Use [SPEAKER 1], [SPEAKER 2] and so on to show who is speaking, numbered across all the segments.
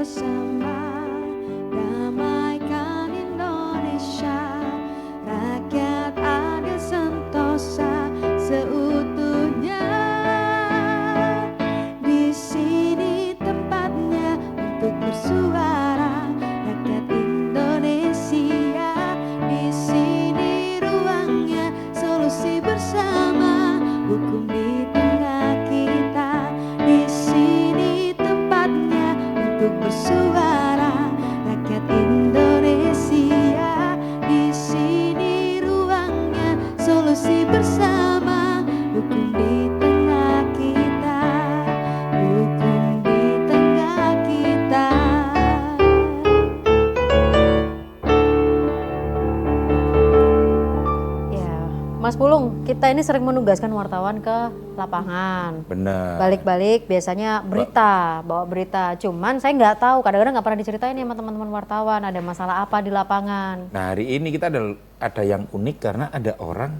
[SPEAKER 1] bersama, damaikan Indonesia, rakyat adil sentosa seutuhnya. Di sini tempatnya untuk bersuara, rakyat Indonesia. Di sini ruangnya solusi bersama, hukum di tengah kita. Di sini tempatnya untuk bersuara, rakyat Indonesia. Di sini ruangnya solusi bersama, hukum di tengah kita, hukum di tengah kita. Ya, Mas Pulung, kita ini sering menugaskan wartawan ke lapangan.
[SPEAKER 2] Benar.
[SPEAKER 1] Balik-balik biasanya berita, bawa berita. Cuman saya nggak tahu, kadang-kadang nggak pernah diceritain nih sama teman-teman wartawan ada masalah apa di lapangan.
[SPEAKER 2] Nah, hari ini kita ada yang unik karena ada orang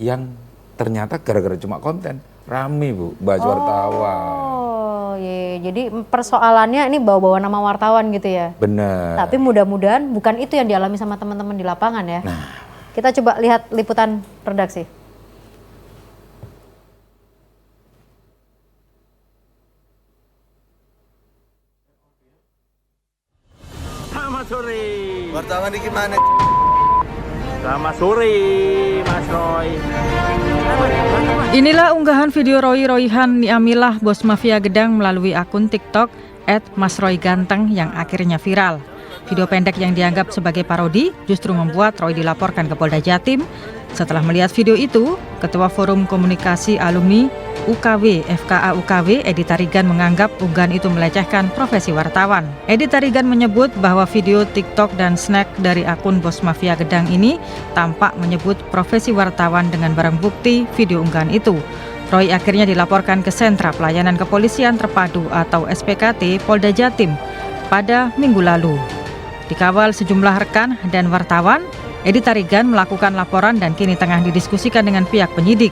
[SPEAKER 2] yang ternyata gara-gara cuma konten rame, Bu, bahas wartawan.
[SPEAKER 1] Oh, iya. Jadi persoalannya ini bawa-bawa nama wartawan gitu ya.
[SPEAKER 2] Benar.
[SPEAKER 1] Tapi mudah-mudahan bukan itu yang dialami sama teman-teman di lapangan ya.
[SPEAKER 2] Nah,
[SPEAKER 1] Kita coba lihat liputan redaksi.
[SPEAKER 3] Selamat sore.
[SPEAKER 4] Wartawan ini gimana?
[SPEAKER 3] Selamat sore, Mas Roy.
[SPEAKER 5] Inilah unggahan video Roy-Royhan Niamilah, bos mafia Gedang melalui akun TikTok @masroyganteng yang akhirnya viral. Video pendek yang dianggap sebagai parodi justru membuat Roy dilaporkan ke Polda Jatim. Setelah melihat video itu, Ketua Forum Komunikasi Alumni UKW FKA UKW Edi Tarigan menganggap unggahan itu melecehkan profesi wartawan. Edi Tarigan menyebut bahwa video TikTok dan snack dari akun bos mafia Gedang ini tampak menyebut profesi wartawan dengan barang bukti video unggahan itu. Roy akhirnya dilaporkan ke Sentra Pelayanan Kepolisian Terpadu atau SPKT Polda Jatim pada Minggu lalu. Dikawal sejumlah rekan dan wartawan, Edi Tarigan melakukan laporan dan kini tengah didiskusikan dengan pihak penyidik.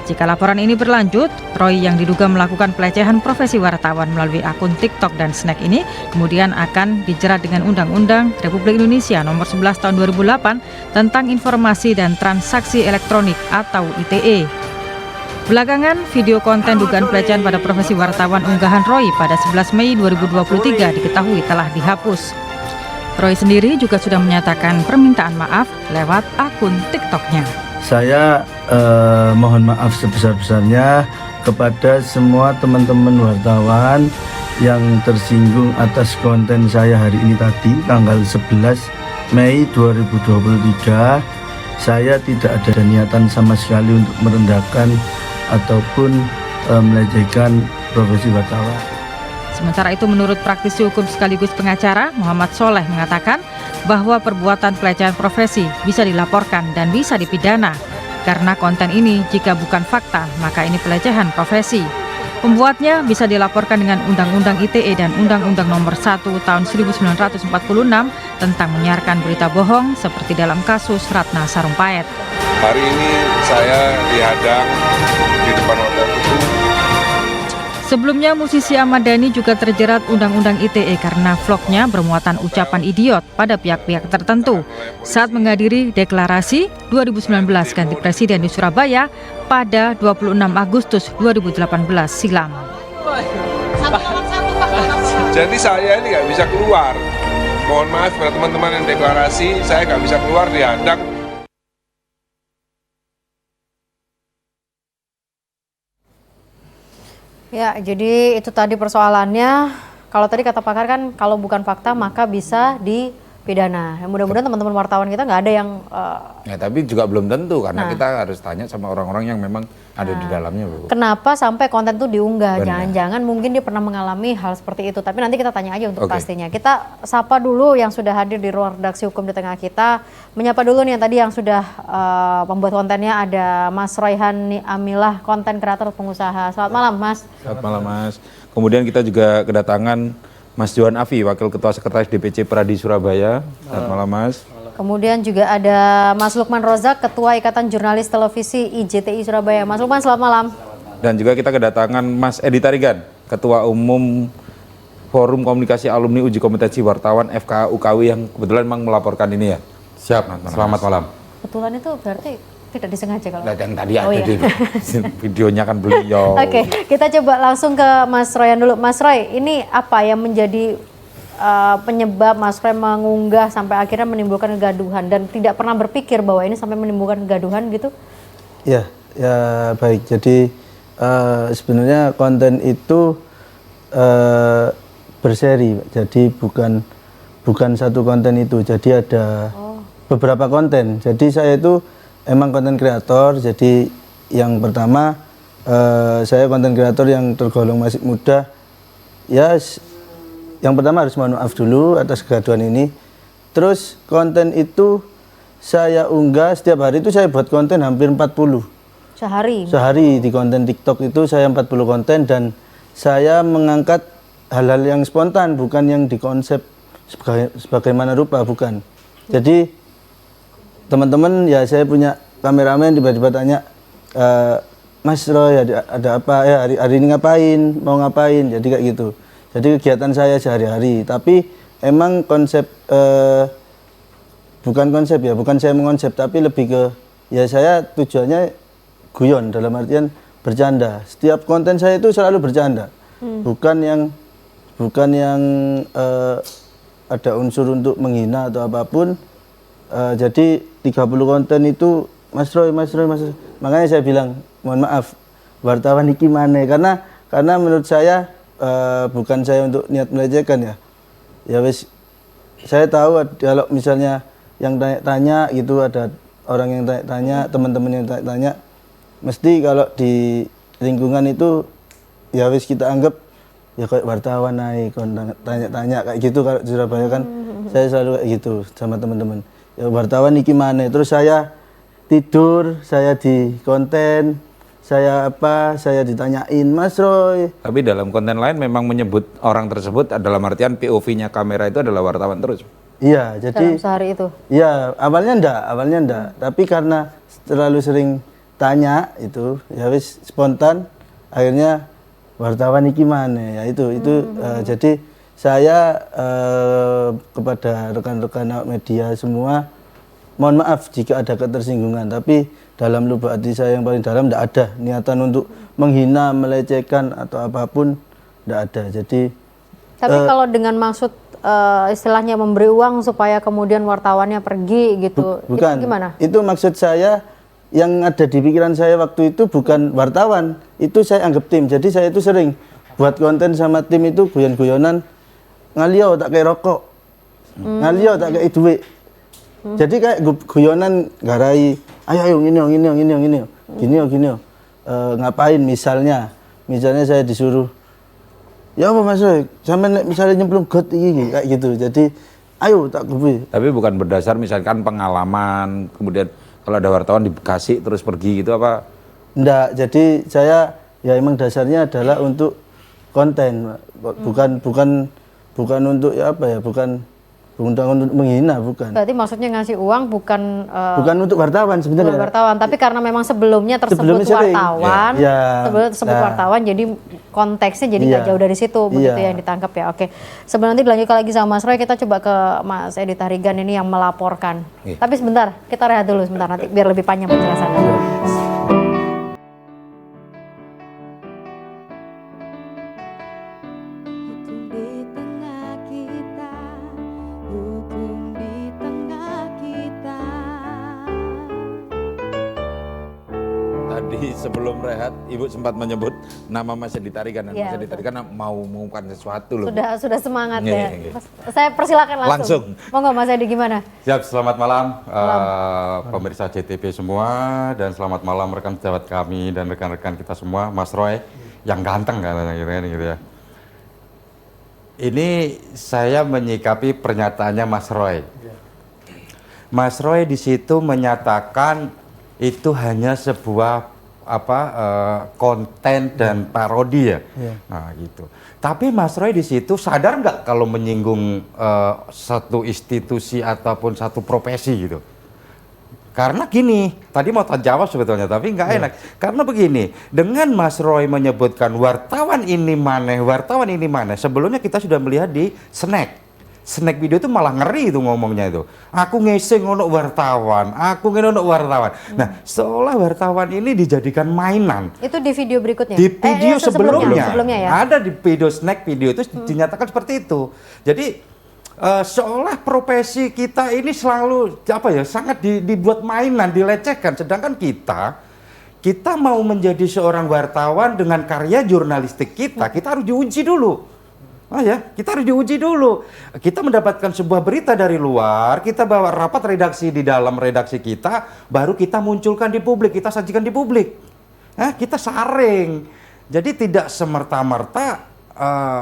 [SPEAKER 5] Jika laporan ini berlanjut, Roy yang diduga melakukan pelecehan profesi wartawan melalui akun TikTok dan snack ini kemudian akan dijerat dengan Undang-Undang Republik Indonesia Nomor 11 Tahun 2008 tentang Informasi dan Transaksi Elektronik atau ITE. Belakangan, video konten dugaan pelecehan pada profesi wartawan unggahan Roy pada 11 Mei 2023 diketahui telah dihapus. Roy sendiri juga sudah menyatakan permintaan maaf lewat akun TikTok-nya.
[SPEAKER 4] Saya mohon maaf sebesar-besarnya kepada semua teman-teman wartawan yang tersinggung atas konten saya hari ini tadi, tanggal 11 Mei 2023. Saya tidak ada niatan sama sekali untuk merendahkan ataupun melecehkan profesi wartawan.
[SPEAKER 5] Sementara itu, menurut praktisi hukum sekaligus pengacara Muhammad Soleh mengatakan bahwa perbuatan pelecehan profesi bisa dilaporkan dan bisa dipidana. Karena konten ini jika bukan fakta, maka ini pelecehan profesi. Pembuatnya bisa dilaporkan dengan Undang-Undang ITE dan Undang-Undang Nomor 1 Tahun 1946 tentang menyiarkan berita bohong seperti dalam kasus Ratna Sarumpait.
[SPEAKER 6] Hari ini saya dihadang di depan hotel itu.
[SPEAKER 5] Sebelumnya, musisi Ahmad Dhani juga terjerat Undang-Undang ITE karena vlognya bermuatan ucapan idiot pada pihak-pihak tertentu saat menghadiri deklarasi 2019 ganti presiden di Surabaya pada 26 Agustus 2018 silam.
[SPEAKER 6] Jadi saya ini nggak bisa keluar. Mohon maaf kepada teman-teman yang deklarasi, saya nggak bisa keluar, dihadang.
[SPEAKER 1] Ya, jadi itu tadi persoalannya. Kalau tadi kata pakar kan kalau bukan fakta maka bisa dipidana. Mudah-mudahan teman-teman wartawan kita nggak ada yang
[SPEAKER 2] ya tapi juga belum tentu karena kita harus tanya sama orang-orang yang memang ada di dalamnya, Bu.
[SPEAKER 1] kenapa sampai konten itu diunggah.
[SPEAKER 2] Benar.
[SPEAKER 1] Jangan-jangan mungkin dia pernah mengalami hal seperti itu. Tapi nanti kita tanya aja untuk pastinya. Kita sapa dulu yang sudah hadir di ruang redaksi hukum di tengah kita. Menyapa dulu nih yang tadi yang sudah membuat kontennya, ada Mas Royhan Niamilah, konten kreator pengusaha. Selamat malam, Mas.
[SPEAKER 2] Selamat malam, Mas. Kemudian kita juga kedatangan Mas Johan Afi, Wakil Ketua Sekretaris DPC Pradi Surabaya. Selamat malam, Mas.
[SPEAKER 1] Kemudian juga ada Mas Lukman Rozak, Ketua Ikatan Jurnalis Televisi IJTI Surabaya. Mas Lukman, selamat malam.
[SPEAKER 2] Dan juga kita kedatangan Mas Edi Tarigan, Ketua Umum Forum Komunikasi Alumni Uji Kompetensi Wartawan FK UKW yang kebetulan memang melaporkan ini ya.
[SPEAKER 7] Siap, selamat malam.
[SPEAKER 1] Kebetulan itu berarti tidak disengaja kalau.
[SPEAKER 2] Nah, yang tadi
[SPEAKER 1] Oh,
[SPEAKER 2] ada
[SPEAKER 1] iya.
[SPEAKER 2] di videonya kan beliau.
[SPEAKER 1] Oke, kita coba langsung ke Mas Royan dulu. Mas Roy, ini apa yang menjadi penyebab Mas Roy mengunggah sampai akhirnya menimbulkan kegaduhan dan tidak pernah berpikir bahwa ini sampai menimbulkan kegaduhan gitu?
[SPEAKER 4] Ya, ya baik. Jadi sebenarnya konten itu berseri, jadi bukan satu konten itu. Jadi ada beberapa konten. Jadi saya itu emang konten kreator. Jadi yang pertama saya konten kreator yang tergolong masih muda. Ya, yang pertama harus mohon maaf dulu atas kegaduhan ini. Terus konten itu saya unggah setiap hari itu saya buat konten hampir 40. Sehari di konten TikTok itu saya 40 konten dan saya mengangkat hal-hal yang spontan, bukan yang dikonsep sebagaimana rupa, bukan. Jadi teman-teman ya saya punya kameramen tiba-tiba tanya, Mas Roy ada apa ya hari ini ngapain, mau ngapain, jadi kayak gitu. Jadi kegiatan saya sehari-hari, tapi emang konsep bukan konsep ya, bukan saya mengonsep, tapi lebih ke ya saya tujuannya guyon dalam artian bercanda. Setiap konten saya itu selalu bercanda, bukan yang ada unsur untuk menghina atau apapun. Jadi 30 konten itu Mas Roy. Makanya saya bilang mohon maaf wartawan iki maneh karena menurut saya bukan saya untuk niat melecehkan ya. Ya wis saya tahu kalau misalnya yang tanya gitu, ada orang yang tanya, teman-teman yang tanya, mesti kalau di lingkungan itu ya wis kita anggap ya kayak wartawan naik tanya-tanya kayak gitu. Kalau di Surabaya kan saya selalu kayak gitu sama teman-teman. Ya wartawan iki mana? Terus saya tidur, saya di konten, saya ditanyain Mas Roy.
[SPEAKER 2] Tapi dalam konten lain memang menyebut orang tersebut dalam artian POV-nya kamera itu adalah wartawan terus.
[SPEAKER 4] Iya, jadi
[SPEAKER 1] dalam sehari itu.
[SPEAKER 4] Iya, awalnya enggak. Tapi karena terlalu sering tanya itu, ya wis spontan akhirnya wartawan iki mana? Ya itu jadi saya kepada rekan-rekan awak media semua mohon maaf jika ada ketersinggungan, tapi dalam lubuk hati saya yang paling dalam tidak ada niatan untuk menghina, melecehkan atau apapun, tidak ada. Jadi
[SPEAKER 1] tapi kalau dengan maksud istilahnya memberi uang supaya kemudian wartawannya pergi gitu,
[SPEAKER 4] bukan.
[SPEAKER 1] itu gimana?
[SPEAKER 4] Itu maksud saya, yang ada di pikiran saya waktu itu bukan wartawan, itu saya anggap tim. Jadi saya itu sering buat konten sama tim itu guyon-guyonan, ngalio tak kayak rokok, ngalio tak kayak duit. Jadi kayak guyonan garai, ayo gini, ngapain misalnya saya disuruh, ya apa Mas Roy, sampai misalnya nyemplung got ini kayak gitu. Jadi ayo tak kubi.
[SPEAKER 2] Tapi bukan berdasar misalkan pengalaman, kemudian kalau ada wartawan di Bekasi terus pergi gitu apa?
[SPEAKER 4] Enggak, jadi saya ya emang dasarnya adalah untuk konten, bukan untuk ya apa ya, bukan untuk menghina, bukan.
[SPEAKER 1] Berarti maksudnya ngasih uang bukan
[SPEAKER 4] untuk wartawan sebenarnya.
[SPEAKER 1] bukan wartawan, tapi karena memang sebelumnya tersebut
[SPEAKER 4] sering.
[SPEAKER 1] wartawan,
[SPEAKER 4] Ya.
[SPEAKER 1] tersebut wartawan, jadi konteksnya jadi nggak jauh dari situ, begitu yang ditangkap ya. Oke, sebelum nanti dilanjutkan lagi sama Mas Roy, kita coba ke Mas Edi Tarigan ini yang melaporkan. Tapi sebentar, kita rehat dulu sebentar nanti biar lebih panjang penjelasannya.
[SPEAKER 2] Tadi sebelum rehat, Ibu sempat menyebut nama Mas Edi Tarigan dan
[SPEAKER 1] Iya,
[SPEAKER 2] Mas Edi Tarigan mau mengumumkan sesuatu loh.
[SPEAKER 1] Sudah semangat
[SPEAKER 2] Iya,
[SPEAKER 1] ya.
[SPEAKER 2] iya.
[SPEAKER 1] Saya persilakan langsung.
[SPEAKER 2] Langsung.
[SPEAKER 1] Monggo Mas Edi gimana?
[SPEAKER 7] Siap, selamat malam pemirsa JTV semua, dan selamat malam rekan sejawat kami dan rekan-rekan kita semua, Mas Roy yang ganteng kan gitu ya. Ini saya menyikapi pernyataannya Mas Roy. Mas Roy di situ menyatakan itu hanya sebuah konten dan parodi ya. Nah gitu. Tapi Mas Roy di situ sadar nggak kalau menyinggung satu institusi ataupun satu profesi gitu? Karena gini, tadi mau jawab sebetulnya, tapi nggak enak. Karena begini, dengan Mas Roy menyebutkan wartawan ini maneh, sebelumnya kita sudah melihat di Snack video itu malah ngeri itu ngomongnya itu. Aku ngeseng untuk wartawan, aku ngene untuk wartawan. Nah, seolah wartawan ini dijadikan mainan.
[SPEAKER 1] Itu di video berikutnya?
[SPEAKER 7] Di video sebelumnya
[SPEAKER 1] ya?
[SPEAKER 7] ada di video Snack video itu dinyatakan seperti itu. Jadi seolah profesi kita ini selalu sangat dibuat mainan, dilecehkan. Sedangkan kita mau menjadi seorang wartawan dengan karya jurnalistik kita harus diuji dulu. Kita harus diuji dulu. Kita mendapatkan sebuah berita dari luar, kita bawa rapat redaksi di dalam redaksi kita, baru kita munculkan di publik, kita sajikan di publik. Kita saring. Jadi tidak semerta-merta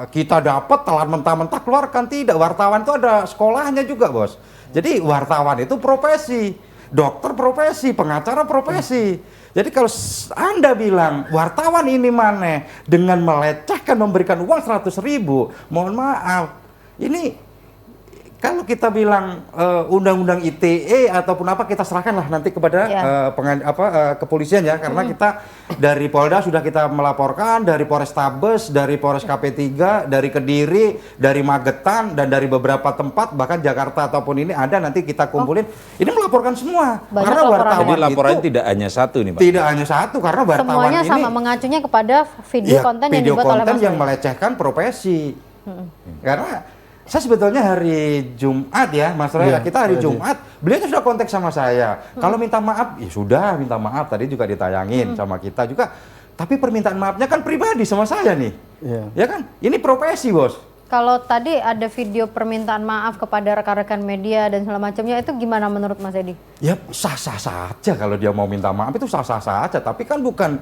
[SPEAKER 7] kita dapat telan mentah-mentah keluarkan, tidak. Wartawan itu ada sekolahnya juga, Bos. Jadi wartawan itu profesi, dokter profesi, pengacara profesi. Jadi kalau Anda bilang wartawan ini maneh dengan melecehkan memberikan uang 100.000, mohon maaf, ini kalau kita bilang undang-undang ITE ataupun apa, kita serahkanlah nanti kepada kepolisian ya, karena kita dari Polda sudah kita melaporkan, dari Polrestabes, dari Polres KP3, dari Kediri, dari Magetan, dan dari beberapa tempat, bahkan Jakarta ataupun ini ada, nanti kita kumpulin. Ini melaporkan semua.
[SPEAKER 1] Banyak
[SPEAKER 7] karena wartawan
[SPEAKER 2] Jadi laporannya
[SPEAKER 7] itu
[SPEAKER 2] tidak hanya satu nih Pak?
[SPEAKER 7] Tidak hanya satu, karena wartawan
[SPEAKER 1] semuanya
[SPEAKER 7] ini
[SPEAKER 1] sama, mengacunya kepada video konten yang dibuat oleh Mas
[SPEAKER 7] yang
[SPEAKER 1] Roy.
[SPEAKER 7] melecehkan profesi. Karena saya sebetulnya hari Jumat ya, Mas Roy, kita hari Jumat, beliau sudah kontak sama saya. Kalau minta maaf, ya sudah minta maaf, tadi juga ditayangin sama kita juga. Tapi permintaan maafnya kan pribadi sama saya nih. Ya kan? Ini profesi, Bos.
[SPEAKER 1] Kalau tadi ada video permintaan maaf kepada rekan-rekan media dan segala macamnya, itu gimana menurut Mas Edi?
[SPEAKER 7] Ya sah-sah saja kalau dia mau minta maaf, itu sah-sah saja. Tapi kan bukan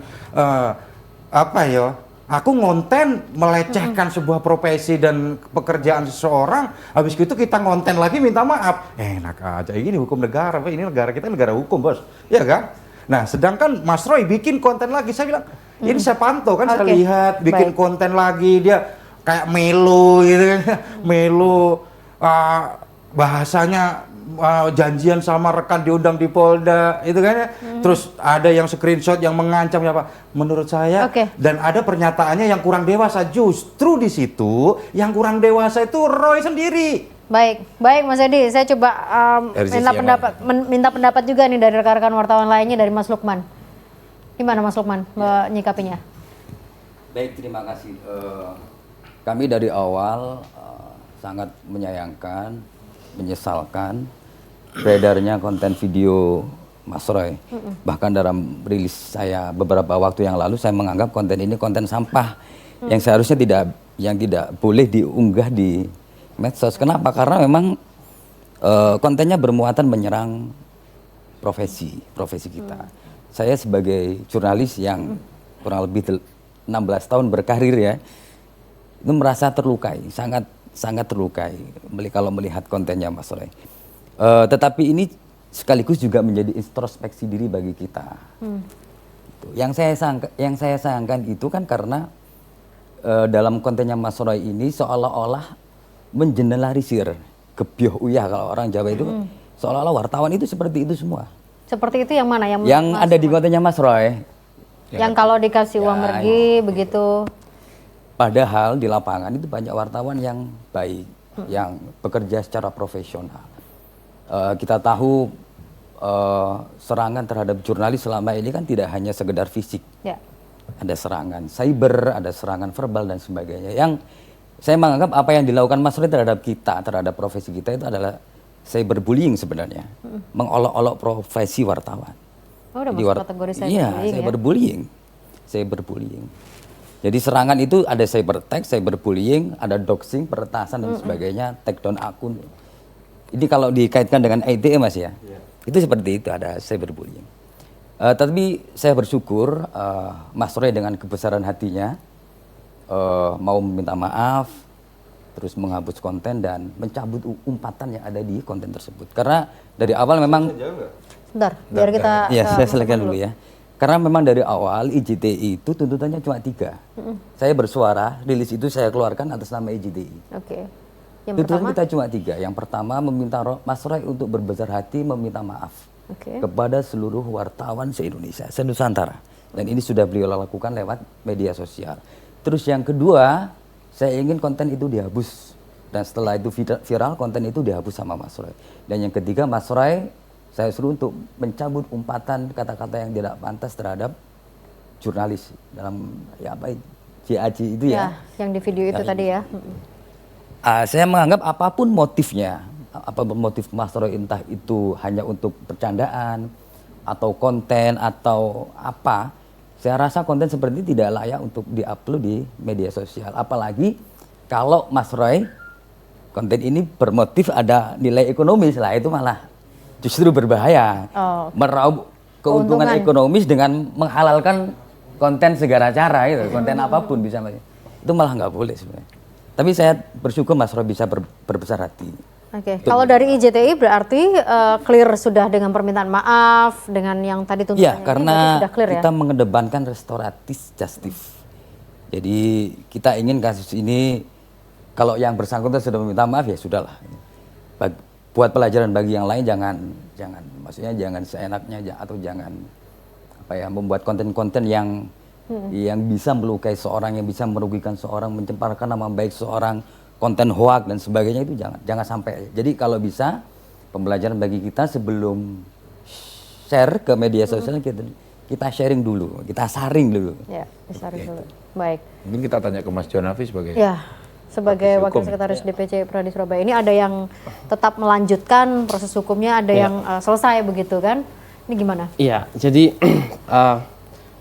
[SPEAKER 7] aku ngonten melecehkan sebuah profesi dan pekerjaan seseorang, habis itu kita ngonten lagi minta maaf. Enak aja, ini hukum negara, ini negara kita negara hukum, Bos. Ya kan? Nah, sedangkan Mas Roy bikin konten lagi, saya bilang, ini saya pantau kan, saya lihat bikin konten lagi, dia kayak melo gitu kan, melo bahasanya janjian sama rekan diundang di Polda itu kan ya. Terus ada yang screenshot yang mengancam ya Pak. Menurut saya dan ada pernyataannya yang kurang dewasa. Justru di situ yang kurang dewasa itu Roy sendiri.
[SPEAKER 1] Baik Mas Edi, saya coba minta pendapat juga nih dari rekan-rekan wartawan lainnya, dari Mas Lukman. Gimana Mas Lukman menyikapinya?
[SPEAKER 8] Baik, terima kasih. Kami dari awal sangat menyayangkan, menyesalkan beredarnya konten video Mas Roy. Bahkan dalam rilis saya beberapa waktu yang lalu, saya menganggap konten ini konten sampah yang seharusnya tidak boleh diunggah di medsos. Kenapa? Karena memang kontennya bermuatan menyerang profesi kita. Saya sebagai jurnalis yang kurang lebih 16 tahun berkarir ya, itu merasa terlukai, sangat terlukai kalau melihat kontennya Mas Roy. Tetapi ini sekaligus juga menjadi introspeksi diri bagi kita. Yang saya sayangkan itu kan karena dalam kontennya Mas Roy ini seolah-olah menjenelarisir, gebyoh uyah kalau orang Jawa itu, seolah-olah wartawan itu seperti itu semua.
[SPEAKER 1] Seperti itu yang mana?
[SPEAKER 8] Yang ada di kontennya Mas Roy.
[SPEAKER 1] Yang kalau dikasih uang pergi begitu.
[SPEAKER 8] Padahal di lapangan itu banyak wartawan yang baik, yang bekerja secara profesional. Kita tahu serangan terhadap jurnalis selama ini kan tidak hanya sekedar fisik. Ada serangan cyber, ada serangan verbal dan sebagainya. Yang saya menganggap apa yang dilakukan Mas Roy terhadap kita, terhadap profesi kita itu adalah cyberbullying sebenarnya. Mengolok-olok profesi wartawan.
[SPEAKER 1] Oh, udah masuk kategori cyberbullying.
[SPEAKER 8] Cyberbullying. Jadi serangan itu ada cyber attack, cyberbullying, ada doxing, peretasan dan sebagainya, take down akun. Ini kalau dikaitkan dengan ITE Mas ya, itu seperti itu, ada cyberbullying. Tapi saya bersyukur Mas Roy dengan kebesaran hatinya mau meminta maaf, terus menghapus konten dan mencabut umpatan yang ada di konten tersebut. Karena dari awal memang...
[SPEAKER 1] Bentar, biar kita...
[SPEAKER 8] Ya, saya selesaikan dulu ya. Karena memang dari awal IJTI itu tuntutannya cuma 3. Saya bersuara, rilis itu saya keluarkan atas nama IJTI.
[SPEAKER 1] Yang
[SPEAKER 8] tuntutan
[SPEAKER 1] pertama?
[SPEAKER 8] kita cuma 3. Yang pertama meminta Mas Roy untuk berbesar hati meminta maaf. kepada seluruh wartawan se-Indonesia, se-Nusantara. Dan ini sudah beliau lakukan lewat media sosial. Terus yang kedua, saya ingin konten itu dihapus. Dan setelah itu viral, konten itu dihapus sama Mas Roy. Dan yang ketiga, Mas Roy, saya suruh untuk mencabut umpatan kata-kata yang tidak pantas terhadap jurnalis dalam JAJ itu ya.
[SPEAKER 1] Yang di video itu tadi ya.
[SPEAKER 8] Saya menganggap apapun motifnya, apapun motif Mas Roy, entah itu hanya untuk bercandaan atau konten atau apa, saya rasa konten seperti ini tidak layak untuk diupload di media sosial. Apalagi kalau Mas Roy konten ini bermotif ada nilai ekonomis lah, itu malah justru berbahaya. Meraup keuntungan ekonomis dengan menghalalkan konten segala cara itu, konten apapun bisa, itu malah nggak boleh sebenarnya. Tapi saya bersyukur Mas Roy bisa berbesar hati.
[SPEAKER 1] Kalau dari IJTI berarti clear sudah dengan permintaan maaf, dengan yang tadi tuntutannya.
[SPEAKER 8] Iya, karena
[SPEAKER 1] sudah clear,
[SPEAKER 8] kita mengedepankan restoratif justice. Jadi kita ingin kasus ini, kalau yang bersangkutan sudah meminta maaf ya sudahlah. Buat pelajaran bagi yang lain, maksudnya jangan seenaknya atau jangan membuat konten-konten yang bisa melukai seorang, yang bisa merugikan seorang, mencemparkan nama baik seorang, konten hoak dan sebagainya, itu jangan sampai. Jadi kalau bisa pembelajaran bagi kita sebelum share ke media sosial, kita sharing dulu, kita saring dulu.
[SPEAKER 1] Ya, disaring dulu. Baik.
[SPEAKER 2] Mungkin kita tanya ke Mas John Hafiz
[SPEAKER 1] sebagai Wakil Sekretaris DPC Pradi Surabaya, ini ada yang tetap melanjutkan proses hukumnya, ada yang selesai begitu kan? Ini gimana?
[SPEAKER 9] Iya, jadi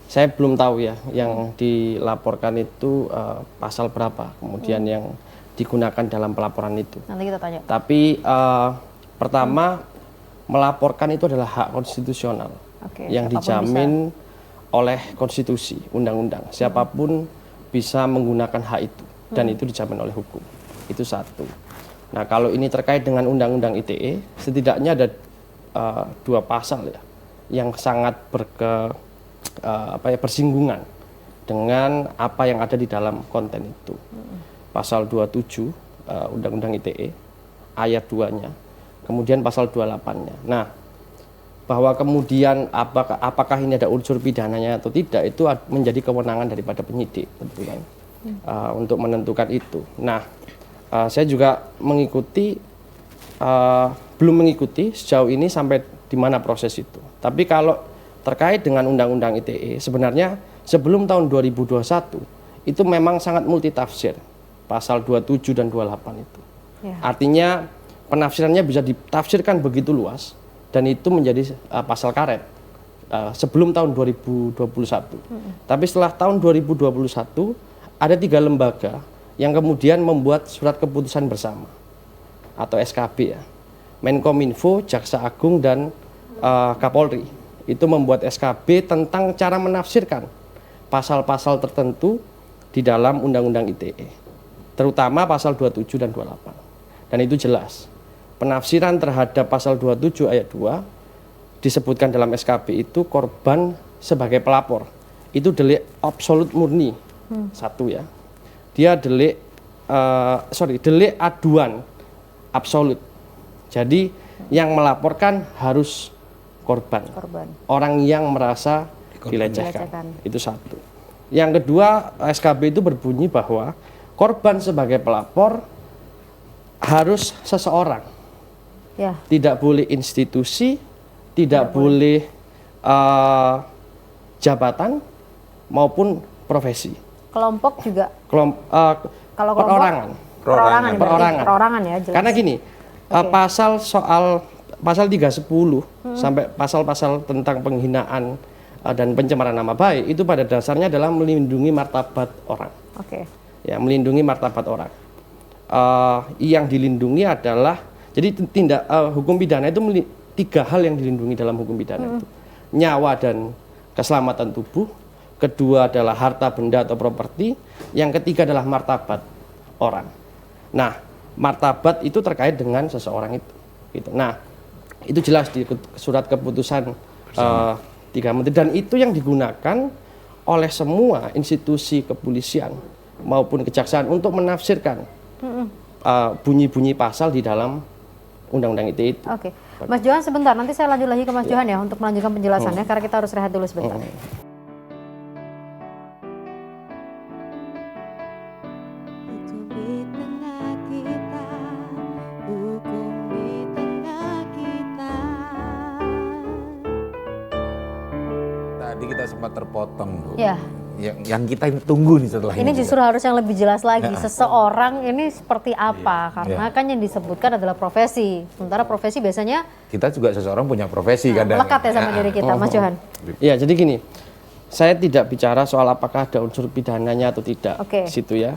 [SPEAKER 9] saya belum tahu ya yang dilaporkan itu pasal berapa, kemudian yang digunakan dalam pelaporan itu.
[SPEAKER 1] Nanti kita tanya.
[SPEAKER 9] Tapi pertama, melaporkan itu adalah hak konstitusional yang dijamin oleh konstitusi, undang-undang. Siapapun bisa menggunakan hak itu. Dan itu dijamin oleh hukum. Itu satu. Nah, kalau ini terkait dengan Undang-Undang ITE, setidaknya ada 2 pasal ya yang sangat bersinggungan dengan apa yang ada di dalam konten itu. Pasal 27 Undang-Undang ITE ayat 2-nya, kemudian pasal 28-nya. Nah, bahwa kemudian apakah ini ada unsur pidananya atau tidak, itu menjadi kewenangan daripada penyidik, tentu kan. Untuk menentukan itu. Nah, saya juga belum mengikuti sejauh ini sampai di mana proses itu. Tapi kalau terkait dengan Undang-Undang ITE, sebenarnya sebelum tahun 2021 itu memang sangat multitafsir, pasal 27 dan 28 itu. Artinya penafsirannya bisa ditafsirkan begitu luas, dan itu menjadi pasal karet sebelum tahun 2021. Tapi setelah tahun 2021 ada 3 lembaga yang kemudian membuat surat keputusan bersama atau SKB ya. Menkominfo, Jaksa Agung, dan Kapolri itu membuat SKB tentang cara menafsirkan pasal-pasal tertentu di dalam Undang-Undang ITE, terutama pasal 27 dan 28. Dan itu jelas. Penafsiran terhadap pasal 27 ayat 2 disebutkan dalam SKB itu korban sebagai pelapor. Itu delik absolut murni. Satu ya, dia delik aduan absolut. Jadi yang melaporkan harus korban. Orang yang merasa dilecehkan. Itu satu. Yang kedua, SKB itu berbunyi bahwa korban sebagai pelapor harus seseorang. Tidak boleh institusi, tidak boleh jabatan maupun profesi.
[SPEAKER 1] Kelompok juga.
[SPEAKER 9] Kalau perorangan
[SPEAKER 1] ya, jelas.
[SPEAKER 9] Karena gini, pasal 310 sampai pasal-pasal tentang penghinaan dan pencemaran nama baik itu pada dasarnya adalah melindungi martabat orang. Ya, melindungi martabat orang. Yang dilindungi adalah, jadi hukum pidana itu 3 hal yang dilindungi dalam hukum pidana itu. Nyawa dan keselamatan tubuh, kedua adalah harta benda atau properti, yang ketiga adalah martabat orang. Nah, martabat itu terkait dengan seseorang itu. Gitu. Nah, itu jelas di surat keputusan 3 menteri, dan itu yang digunakan oleh semua institusi kepolisian maupun kejaksaan untuk menafsirkan bunyi-bunyi pasal di dalam Undang-Undang ITE itu.
[SPEAKER 1] Mas Johan sebentar, nanti saya lanjut lagi ke Mas Johan ya untuk melanjutkan penjelasannya karena kita harus rehat dulu sebentar.
[SPEAKER 2] Tadi kita sempat terpotong, Bu.
[SPEAKER 1] Ya.
[SPEAKER 2] Yang kita tunggu nih setelah
[SPEAKER 1] Ini
[SPEAKER 2] ini
[SPEAKER 1] justru
[SPEAKER 2] juga.
[SPEAKER 1] harus yang lebih jelas lagi, seseorang ini seperti apa, karena kan yang disebutkan adalah profesi. Sementara profesi biasanya
[SPEAKER 2] Kita juga seseorang punya profesi kadang.
[SPEAKER 1] melekat ya sama diri kita, Mas Johan.
[SPEAKER 9] Ya, jadi gini, saya tidak bicara soal apakah ada unsur pidananya atau tidak,
[SPEAKER 1] Oke.
[SPEAKER 9] situ ya.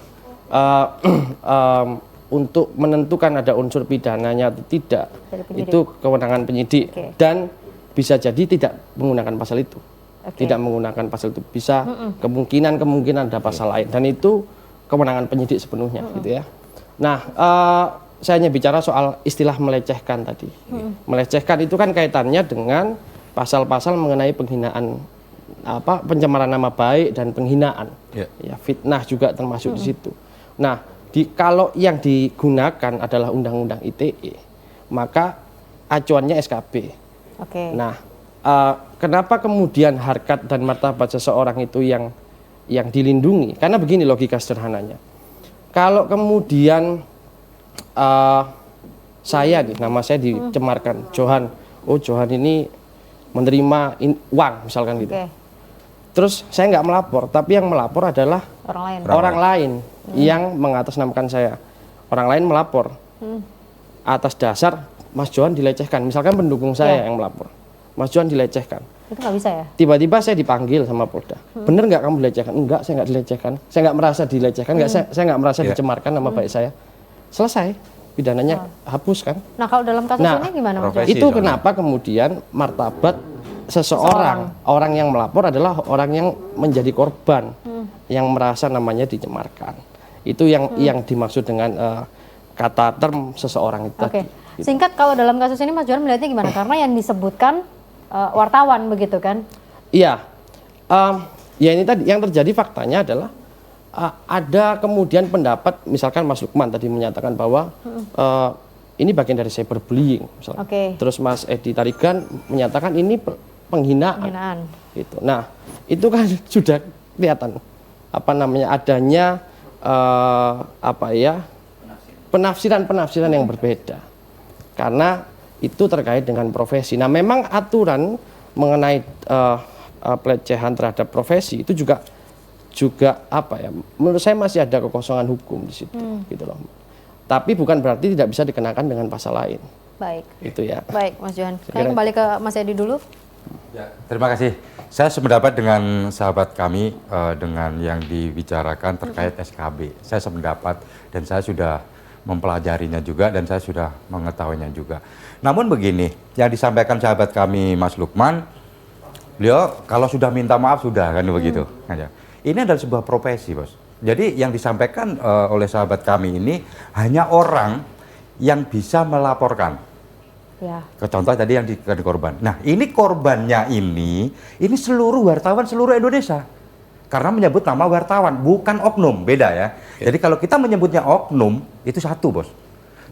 [SPEAKER 9] Untuk menentukan ada unsur pidananya atau tidak,
[SPEAKER 1] Dari penyidik.
[SPEAKER 9] itu kewenangan penyidik
[SPEAKER 1] Oke.
[SPEAKER 9] dan bisa jadi tidak menggunakan pasal itu.
[SPEAKER 1] Oke.
[SPEAKER 9] Tidak menggunakan pasal itu, bisa kemungkinan ada pasal lain, dan itu kewenangan penyidik sepenuhnya, gitu ya. Nah, saya hanya bicara soal istilah melecehkan tadi. Melecehkan itu kan kaitannya dengan pasal-pasal mengenai penghinaan, pencemaran nama baik dan penghinaan, ya, fitnah juga termasuk di situ. Nah, kalau yang digunakan adalah Undang-Undang ITE, maka acuannya SKB.
[SPEAKER 1] Oke.
[SPEAKER 9] Nah, kenapa kemudian harkat dan martabat seseorang itu yang dilindungi? Karena begini logika sederhananya. Kalau kemudian saya nih, nama saya dicemarkan, Johan. Oh, Johan ini menerima uang, misalkan gitu.
[SPEAKER 1] Oke.
[SPEAKER 9] Terus saya nggak melapor, tapi yang melapor adalah
[SPEAKER 1] Orang lain.
[SPEAKER 9] Yang mengatasnamakan saya. Orang lain melapor atas dasar Mas Johan dilecehkan. Misalkan pendukung saya yang melapor, Mas Johan dilecehkan.
[SPEAKER 1] Itu nggak bisa ya?
[SPEAKER 9] Tiba-tiba saya dipanggil sama Polda. Bener nggak kamu dilecehkan? Enggak, saya nggak dilecehkan. Saya nggak merasa dilecehkan. Saya nggak merasa dicemarkan nama baik saya. Selesai, pidananya hapus kan.
[SPEAKER 1] Nah kalau dalam kasus ini gimana Mas Johan?
[SPEAKER 9] Itu kenapa kemudian martabat seseorang, orang yang melapor adalah orang yang menjadi korban, yang merasa namanya dicemarkan. Itu yang dimaksud dengan kata term seseorang itu tadi.
[SPEAKER 1] Singkat, kalau dalam kasus ini Mas Johan melihatnya gimana? Karena yang disebutkan wartawan begitu kan?
[SPEAKER 9] Iya, ya ini tadi yang terjadi faktanya adalah ada kemudian pendapat, misalkan Mas Lukman tadi menyatakan bahwa ini bagian dari cyberbullying, misalkan. Terus Mas Edi Tarigan menyatakan ini penghinaan. Gitu. Nah, itu kan sudah kelihatan adanya penafsiran yang berbeda. Karena itu terkait dengan profesi. Nah, memang aturan mengenai pelecehan terhadap profesi itu juga menurut saya masih ada kekosongan hukum di situ, gitu loh. Tapi bukan berarti tidak bisa dikenakan dengan pasal lain.
[SPEAKER 1] Baik.
[SPEAKER 9] Itu ya.
[SPEAKER 1] Baik, Mas Johan. Saya kembali ke Mas Edi dulu.
[SPEAKER 7] Ya, terima kasih. Saya sependapat dengan sahabat kami dengan yang dibicarakan terkait SKB. Saya sependapat dan saya sudah mempelajarinya juga dan saya sudah mengetahuinya juga. Namun begini, yang disampaikan sahabat kami Mas Lukman, beliau kalau sudah minta maaf sudah kan begitu. Ini adalah sebuah profesi, Bos. Jadi yang disampaikan oleh sahabat kami ini hanya orang yang bisa melaporkan.
[SPEAKER 1] Ya.
[SPEAKER 7] Contoh tadi yang di korban. Nah, ini korbannya ini seluruh wartawan seluruh Indonesia. Karena menyebut nama wartawan, bukan oknum, beda ya. Jadi kalau kita menyebutnya oknum, itu satu, Bos.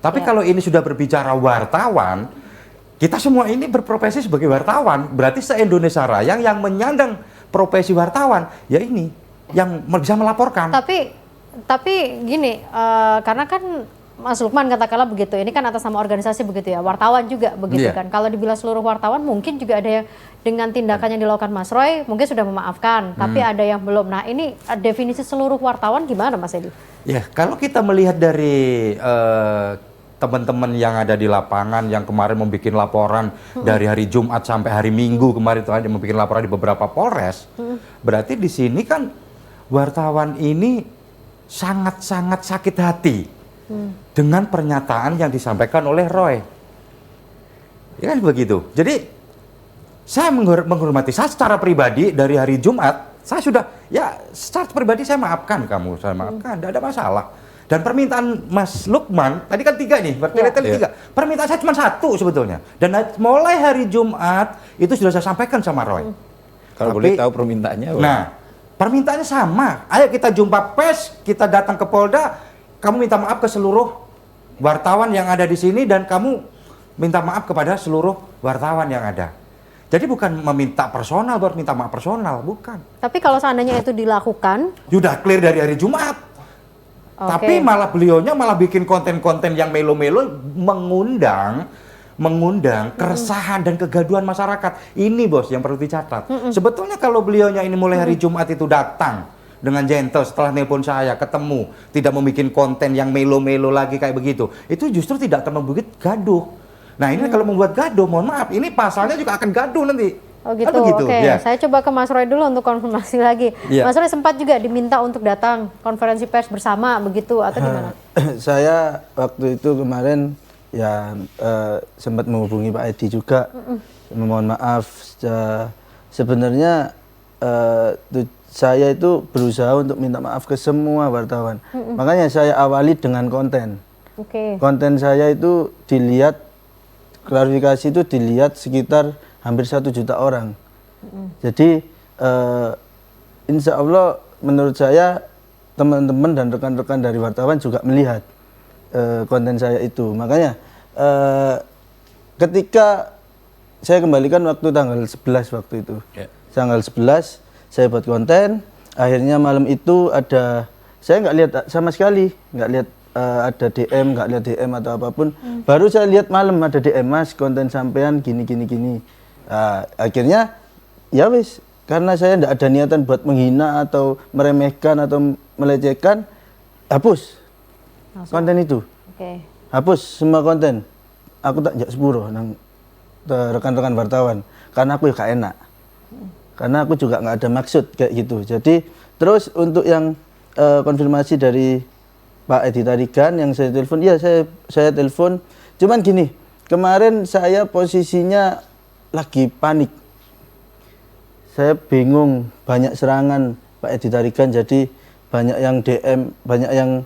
[SPEAKER 7] Tapi kalau ini sudah berbicara wartawan, kita semua ini berprofesi sebagai wartawan. Berarti se-Indonesia Raya yang menyandang profesi wartawan, ya ini yang bisa melaporkan.
[SPEAKER 1] Tapi gini, karena kan Mas Lukman katakanlah begitu, ini kan atas nama organisasi begitu ya, wartawan juga begitu kan. Kalau dibilang seluruh wartawan mungkin juga ada yang dengan tindakan yang dilakukan Mas Roy mungkin sudah memaafkan, tapi ada yang belum. Nah ini definisi seluruh wartawan gimana Mas Edi? Ya
[SPEAKER 7] kalau kita melihat dari teman-teman yang ada di lapangan yang kemarin membuat laporan dari hari Jumat sampai hari Minggu kemarin itu aja membuat laporan di beberapa Polres, berarti di sini kan wartawan ini sangat-sangat sakit hati dengan pernyataan yang disampaikan oleh Roy. Ya kan begitu. Jadi saya menghormati, saya secara pribadi dari hari Jumat, saya sudah, ya secara pribadi saya maafkan kamu, saya maafkan, tidak ada masalah. Dan permintaan Mas Lukman, tadi kan 3 nih, bertele-tele 3. Permintaan saya cuma 1 sebetulnya. Dan mulai hari Jumat, itu sudah saya sampaikan sama Roy.
[SPEAKER 2] Kalau boleh tahu permintaannya?
[SPEAKER 7] Nah, permintaannya sama. Ayo kita jumpa pers, kita datang ke Polda, kamu minta maaf ke seluruh wartawan yang ada di sini dan kamu minta maaf kepada seluruh wartawan yang ada. Jadi bukan meminta personal, buat minta maaf personal, bukan.
[SPEAKER 1] Tapi kalau seandainya itu dilakukan,
[SPEAKER 7] Sudah clear dari hari Jumat.
[SPEAKER 1] oke.
[SPEAKER 7] Tapi malah beliaunya malah bikin konten-konten yang melo-melo mengundang keresahan dan kegaduhan masyarakat. Ini bos yang perlu dicatat. Sebetulnya kalau beliaunya ini mulai hari Jumat itu datang dengan gentle setelah nelpon saya, ketemu, tidak membuat konten yang melo-melo lagi kayak begitu, itu justru tidak akan membuat gaduh. Nah ini kalau membuat gaduh, mohon maaf, ini pasalnya juga akan gaduh nanti.
[SPEAKER 1] Oh gitu,
[SPEAKER 7] Kan begitu,
[SPEAKER 1] oke.
[SPEAKER 7] ya.
[SPEAKER 1] Saya coba ke Mas Roy dulu untuk konfirmasi lagi.
[SPEAKER 7] Iya.
[SPEAKER 1] Mas Roy sempat juga diminta untuk datang konferensi pers bersama begitu atau gimana?
[SPEAKER 4] Saya waktu itu kemarin ya sempat menghubungi Pak Edi juga, memohon maaf. Sebenarnya saya itu berusaha untuk minta maaf ke semua wartawan. Makanya saya awali dengan konten.
[SPEAKER 1] Oke.
[SPEAKER 4] Konten saya itu dilihat, klarifikasi itu dilihat sekitar hampir 1 juta orang. Jadi insya Allah menurut saya teman-teman dan rekan-rekan dari wartawan juga melihat konten saya itu. Makanya ketika saya kembalikan waktu tanggal 11 waktu itu, tanggal 11 saya buat konten. Akhirnya malam itu saya nggak lihat sama sekali, nggak lihat ada DM, nggak lihat DM atau apapun. Baru saya lihat malam ada DM, Mas, konten sampean gini. Akhirnya ya wis, karena saya nggak ada niatan buat menghina atau meremehkan atau melecehkan, hapus konten itu.
[SPEAKER 1] Oke.
[SPEAKER 4] Hapus semua konten. Aku tak jak sepuro nang rekan-rekan wartawan, karena aku ya gak enak. Karena aku juga nggak ada maksud kayak gitu. Jadi terus untuk yang konfirmasi dari Pak Edi Tarigan yang saya telepon, ya saya telepon. Cuman gini, kemarin saya posisinya lagi panik. Saya bingung, banyak serangan Pak Edi Tarigan, jadi banyak yang DM, banyak yang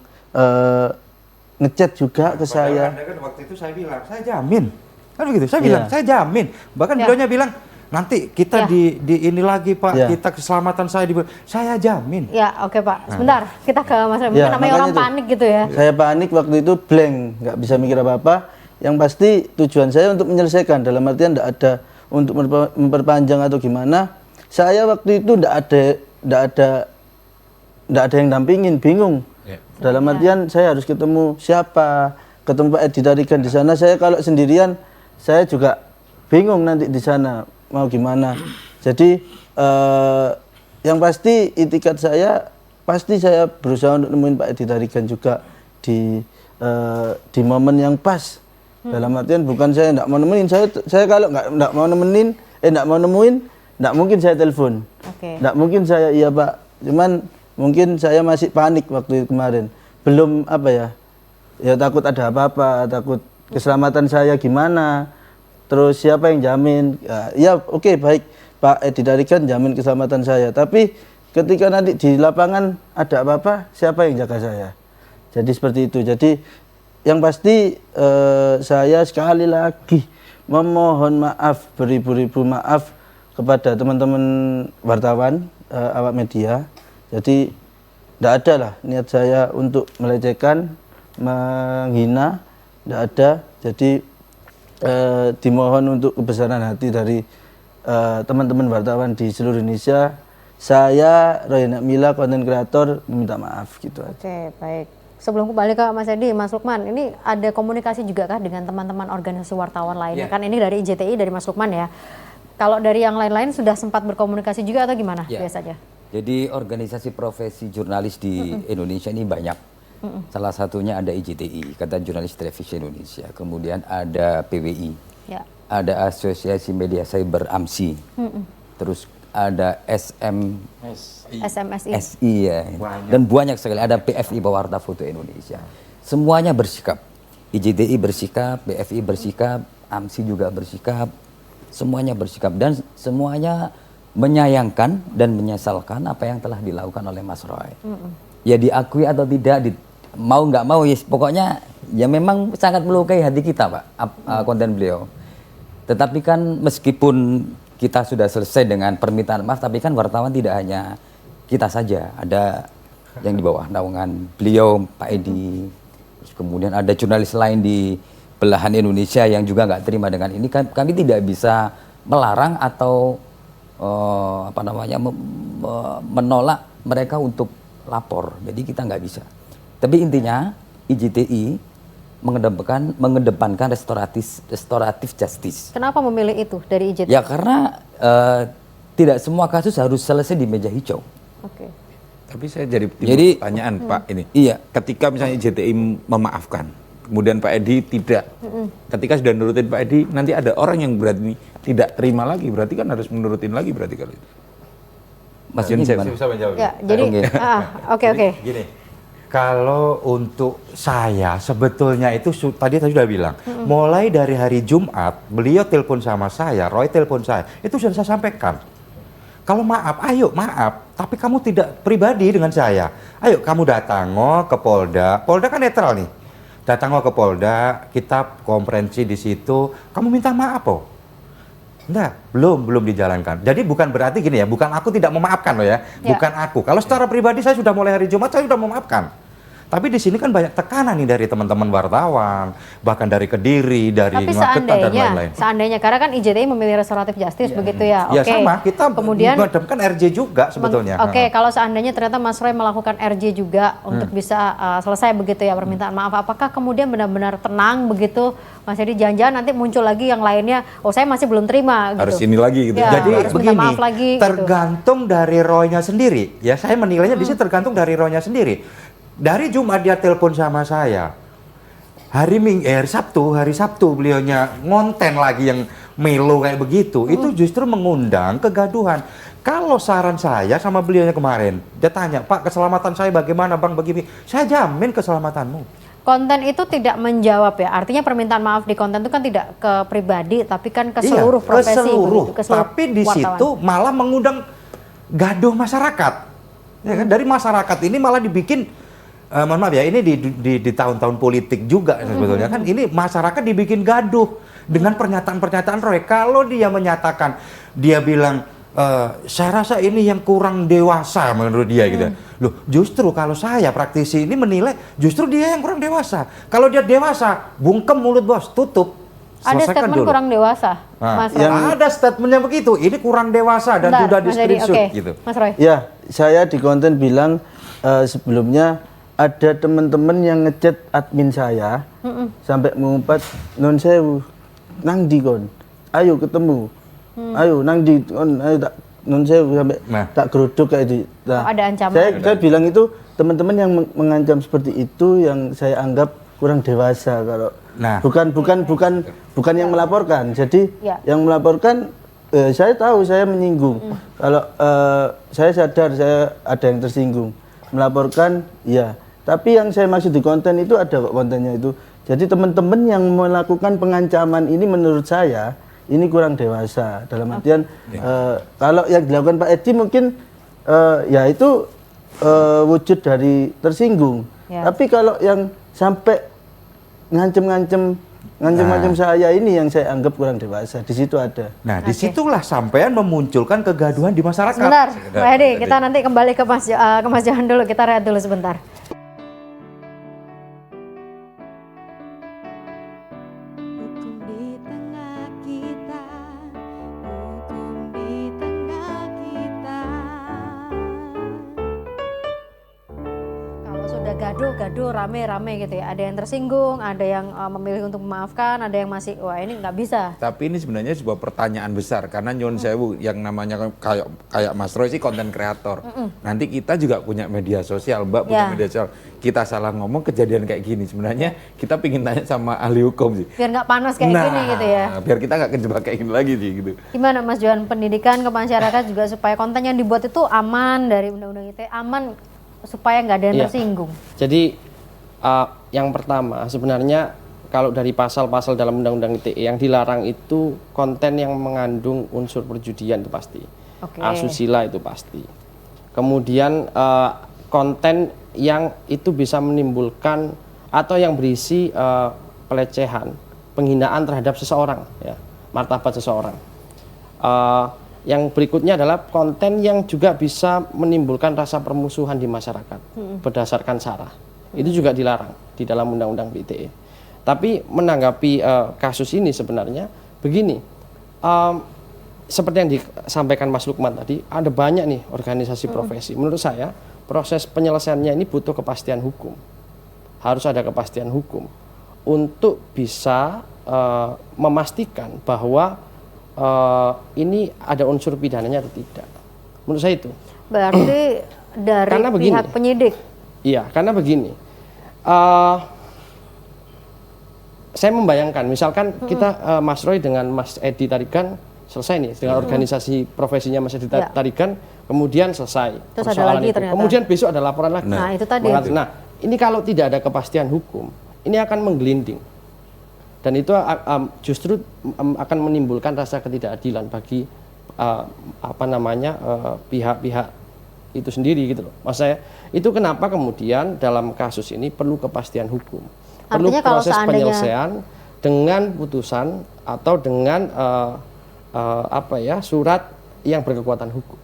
[SPEAKER 4] ngechat juga ke saya.
[SPEAKER 7] Anda kan waktu itu saya bilang, saya jamin. Kan begitu, saya bilang, saya jamin. Bahkan beliaunya bilang, nanti kita di ini lagi Pak, kita keselamatan saya jamin.
[SPEAKER 1] Ya oke Pak, sebentar kita ke Mas Roy. Mungkin namanya orang panik gitu ya.
[SPEAKER 4] Saya panik waktu itu, blank, nggak bisa mikir apa-apa. Yang pasti tujuan saya untuk menyelesaikan, dalam artian tidak ada untuk memperpanjang atau gimana. Saya waktu itu tidak ada yang dampingin, bingung. Dalam artian saya harus ketemu siapa, ketemu Pak Edi Tarigan di sana. Saya kalau sendirian, saya juga bingung nanti di sana mau gimana. Jadi yang pasti itikat saya, pasti saya berusaha untuk nemuin Pak Edi Tarigan juga di momen yang pas. Dalam artian bukan saya tidak mau nemenin, saya kalau nggak mau nemenin, nggak mau nemuin, nggak mungkin saya telepon. Nggak mungkin saya iya Pak. Cuman mungkin saya masih panik waktu itu kemarin. Belum ya takut ada apa-apa, takut keselamatan saya gimana. Terus siapa yang jamin? Ya oke, baik Pak Edi Tarigan jamin keselamatan saya. Tapi ketika nanti di lapangan ada apa-apa, siapa yang jaga saya? Jadi seperti itu. Jadi yang pasti saya sekali lagi memohon maaf, beribu-ribu maaf kepada teman-teman wartawan, awak media. Jadi tidak ada lah niat saya untuk melecehkan, menghina, tidak ada. Jadi dimohon untuk kebesaran hati dari teman-teman wartawan di seluruh Indonesia. Saya Roy Mila, konten kreator, meminta maaf gitu aja.
[SPEAKER 1] Oke, baik. Sebelum kembali ke Mas Edi, Mas Lukman, ini ada komunikasi juga kah dengan teman-teman organisasi wartawan lainnya? Kan ini dari IJTI, dari Mas Lukman ya. Kalau dari yang lain-lain sudah sempat berkomunikasi juga atau gimana biasanya?
[SPEAKER 8] Jadi organisasi profesi jurnalis di Indonesia ini banyak. Salah satunya ada IJTI, Ikatan Jurnalis Televisi Indonesia. Kemudian ada PWI, ada Asosiasi Media Cyber AMSI. Terus ada SMSI ya. Dan banyak sekali, ada PFI Pewarta Foto Indonesia. Semuanya bersikap. IJTI bersikap, PFI bersikap, AMSI juga bersikap. Semuanya bersikap dan semuanya menyayangkan dan menyesalkan apa yang telah dilakukan oleh Mas Roy. Ya diakui atau tidak, mau nggak mau, ya pokoknya ya memang sangat melukai hati kita Pak, konten beliau. Tetapi kan meskipun kita sudah selesai dengan permintaan maaf, tapi kan wartawan tidak hanya kita saja, ada yang di bawah naungan beliau, Pak Edi, terus kemudian ada jurnalis lain di belahan Indonesia yang juga nggak terima dengan ini, kami tidak bisa melarang atau menolak mereka untuk lapor. Jadi kita nggak bisa. Tapi intinya IJTI mengedepankan restoratif justice.
[SPEAKER 1] Kenapa memilih itu dari IJTI?
[SPEAKER 8] Ya karena tidak semua kasus harus selesai di meja hijau.
[SPEAKER 1] Oke.
[SPEAKER 2] Tapi saya jadi pertanyaan Pak ini.
[SPEAKER 8] Iya.
[SPEAKER 2] Ketika misalnya IJTI memaafkan, kemudian Pak Edi tidak. Ketika sudah nurutin Pak Edi, nanti ada orang yang berarti tidak terima lagi. Berarti kan harus menurutin lagi berarti kalau itu.
[SPEAKER 8] Mas Joni
[SPEAKER 2] saya bisa menjawab.
[SPEAKER 1] Ya, jadi oke.
[SPEAKER 7] Gini, kalau untuk saya sebetulnya itu tadi saya sudah bilang, mulai dari hari Jumat beliau telepon sama saya, Roy telepon saya, itu sudah saya sampaikan. Kalau maaf, ayo maaf, tapi kamu tidak pribadi dengan saya. Ayo kamu datang ke Polda, Polda kan netral nih. Datang ke Polda, kita konferensi di situ, kamu minta maaf kok. Enggak, belum dijalankan. Jadi bukan berarti gini ya, bukan aku tidak memaafkan loh ya, bukan aku. Kalau secara pribadi saya sudah mulai hari Jumat saya sudah memaafkan. Tapi di sini kan banyak tekanan nih dari teman-teman wartawan, bahkan dari Kediri, dari Magetan dan lain-lain.
[SPEAKER 1] Seandainya karena kan IJTI memilih restoratif justice begitu ya.
[SPEAKER 7] Ya sama, kita
[SPEAKER 1] kemudian
[SPEAKER 7] mengadopkan RJ juga sebetulnya.
[SPEAKER 1] Oke, kalau seandainya ternyata Mas Roy melakukan RJ juga untuk bisa selesai begitu ya permintaan maaf, apakah kemudian benar-benar tenang begitu Mas Edi, jangan-jangan nanti muncul lagi yang lainnya, oh saya masih belum terima gitu.
[SPEAKER 2] Harus ini lagi gitu.
[SPEAKER 1] Ya,
[SPEAKER 7] Jadi
[SPEAKER 1] harus minta maaf lagi,
[SPEAKER 7] tergantung dari Roy-nya sendiri. Ya saya menilainya di sini tergantung dari Roy-nya sendiri. Dari Jumat dia telepon sama saya. Hari Sabtu beliaunya ngonten lagi yang melo kayak begitu. Itu justru mengundang kegaduhan. Kalau saran saya sama beliaunya kemarin, dia tanya, "Pak, keselamatan saya bagaimana, Bang, begini?" Saya jamin keselamatanmu.
[SPEAKER 1] Konten itu tidak menjawab ya. Artinya permintaan maaf di konten itu kan tidak ke pribadi, tapi kan ke seluruh profesi.
[SPEAKER 7] Ke seluruh. Tapi di situ malah mengundang gaduh masyarakat. Ya kan? Dari masyarakat ini malah dibikin mohon maaf ya, ini di tahun-tahun politik juga sebetulnya kan, ini masyarakat dibikin gaduh dengan pernyataan-pernyataan Roy. Kalau dia menyatakan, dia bilang, saya rasa ini yang kurang dewasa menurut dia gitu. Loh, justru kalau saya praktisi ini menilai justru dia yang kurang dewasa. Kalau dia dewasa, bungkem mulut bos, tutup.
[SPEAKER 1] Ada statement dulu. Kurang dewasa, Mas Roy?
[SPEAKER 7] Ada statementnya begitu, ini kurang dewasa dan sudah di screenshot gitu.
[SPEAKER 1] Mas Roy?
[SPEAKER 4] Ya, saya di konten bilang sebelumnya ada teman-teman yang ngechat admin saya sampai mengumpat, non sewu nang di kon, ayo ketemu, ayo nang di kon, ayo tak non sewu sampai tak geruduk kayak itu. Nah,
[SPEAKER 1] ada ancaman.
[SPEAKER 4] Saya bilang itu teman-teman yang mengancam seperti itu yang saya anggap kurang dewasa kalau bukan yang melaporkan. Jadi yang melaporkan saya tahu saya menyinggung. Kalau saya sadar saya ada yang tersinggung. Melaporkan ya. Tapi yang saya maksud di konten itu ada kok kontennya itu. Jadi teman-teman yang melakukan pengancaman ini menurut saya ini kurang dewasa. Dalam artian kalau yang dilakukan Pak Edi mungkin ya itu wujud dari tersinggung. Tapi kalau yang sampai ngancem saya ini yang saya anggap kurang dewasa. Di situ ada.
[SPEAKER 7] Nah, disitulah sampean memunculkan kegaduhan di masyarakat.
[SPEAKER 1] Sebentar, Pak Edi, kita nanti kembali ke Mas Johan dulu. Kita rehat dulu sebentar. Gaduh rame-rame gitu ya, ada yang tersinggung, ada yang memilih untuk memaafkan, ada yang masih wah ini nggak bisa.
[SPEAKER 2] Tapi ini sebenarnya sebuah pertanyaan besar karena nyun sewu yang namanya kayak Mas Roy sih konten kreator. Nanti kita juga punya media sosial, Mbak punya media sosial. Kita salah ngomong kejadian kayak gini sebenarnya kita pingin tanya sama ahli hukum sih.
[SPEAKER 1] Biar nggak panas kayak gini gitu ya.
[SPEAKER 2] Biar kita nggak kejebak kayak gini lagi sih gitu.
[SPEAKER 1] Gimana Mas Johan, pendidikan ke masyarakat juga supaya konten yang dibuat itu aman dari undang-undang ITE, aman supaya nggak ada yang tersinggung.
[SPEAKER 9] Jadi yang pertama sebenarnya kalau dari pasal-pasal dalam undang-undang ITE yang dilarang itu konten yang mengandung unsur perjudian itu pasti, asusila itu pasti. Kemudian konten yang itu bisa menimbulkan atau yang berisi pelecehan, penghinaan terhadap seseorang, ya, martabat seseorang. Yang berikutnya adalah konten yang juga bisa menimbulkan rasa permusuhan di masyarakat berdasarkan sara. Itu juga dilarang di dalam undang-undang ITE. Tapi menanggapi kasus ini sebenarnya begini, seperti yang disampaikan Mas Lukman tadi, ada banyak nih organisasi profesi. Menurut saya proses penyelesaiannya ini butuh kepastian hukum. Harus ada kepastian hukum untuk bisa memastikan bahwa ini ada unsur pidananya atau tidak. Menurut saya itu.
[SPEAKER 1] Berarti dari
[SPEAKER 9] Karena begini,
[SPEAKER 1] pihak penyidik.
[SPEAKER 9] Iya, karena begini. Saya membayangkan, misalkan kita Mas Roy dengan Mas Edi Tarigan selesai nih dengan organisasi profesinya Mas Edi Tarigan, kemudian selesai.
[SPEAKER 1] Terus ada lagi
[SPEAKER 9] itu.
[SPEAKER 1] ternyata.
[SPEAKER 9] Kemudian besok ada laporan lagi.
[SPEAKER 1] Nah, itu tadi.
[SPEAKER 9] Nah, ini kalau tidak ada kepastian hukum, ini akan menggelinding. Dan itu justru akan menimbulkan rasa ketidakadilan bagi pihak-pihak itu sendiri gitu loh. Maksud saya, itu kenapa kemudian dalam kasus ini perlu kepastian hukum. Perlu
[SPEAKER 1] Artinya kalau
[SPEAKER 9] proses
[SPEAKER 1] seandainya
[SPEAKER 9] penyelesaian dengan putusan atau dengan surat yang berkekuatan hukum.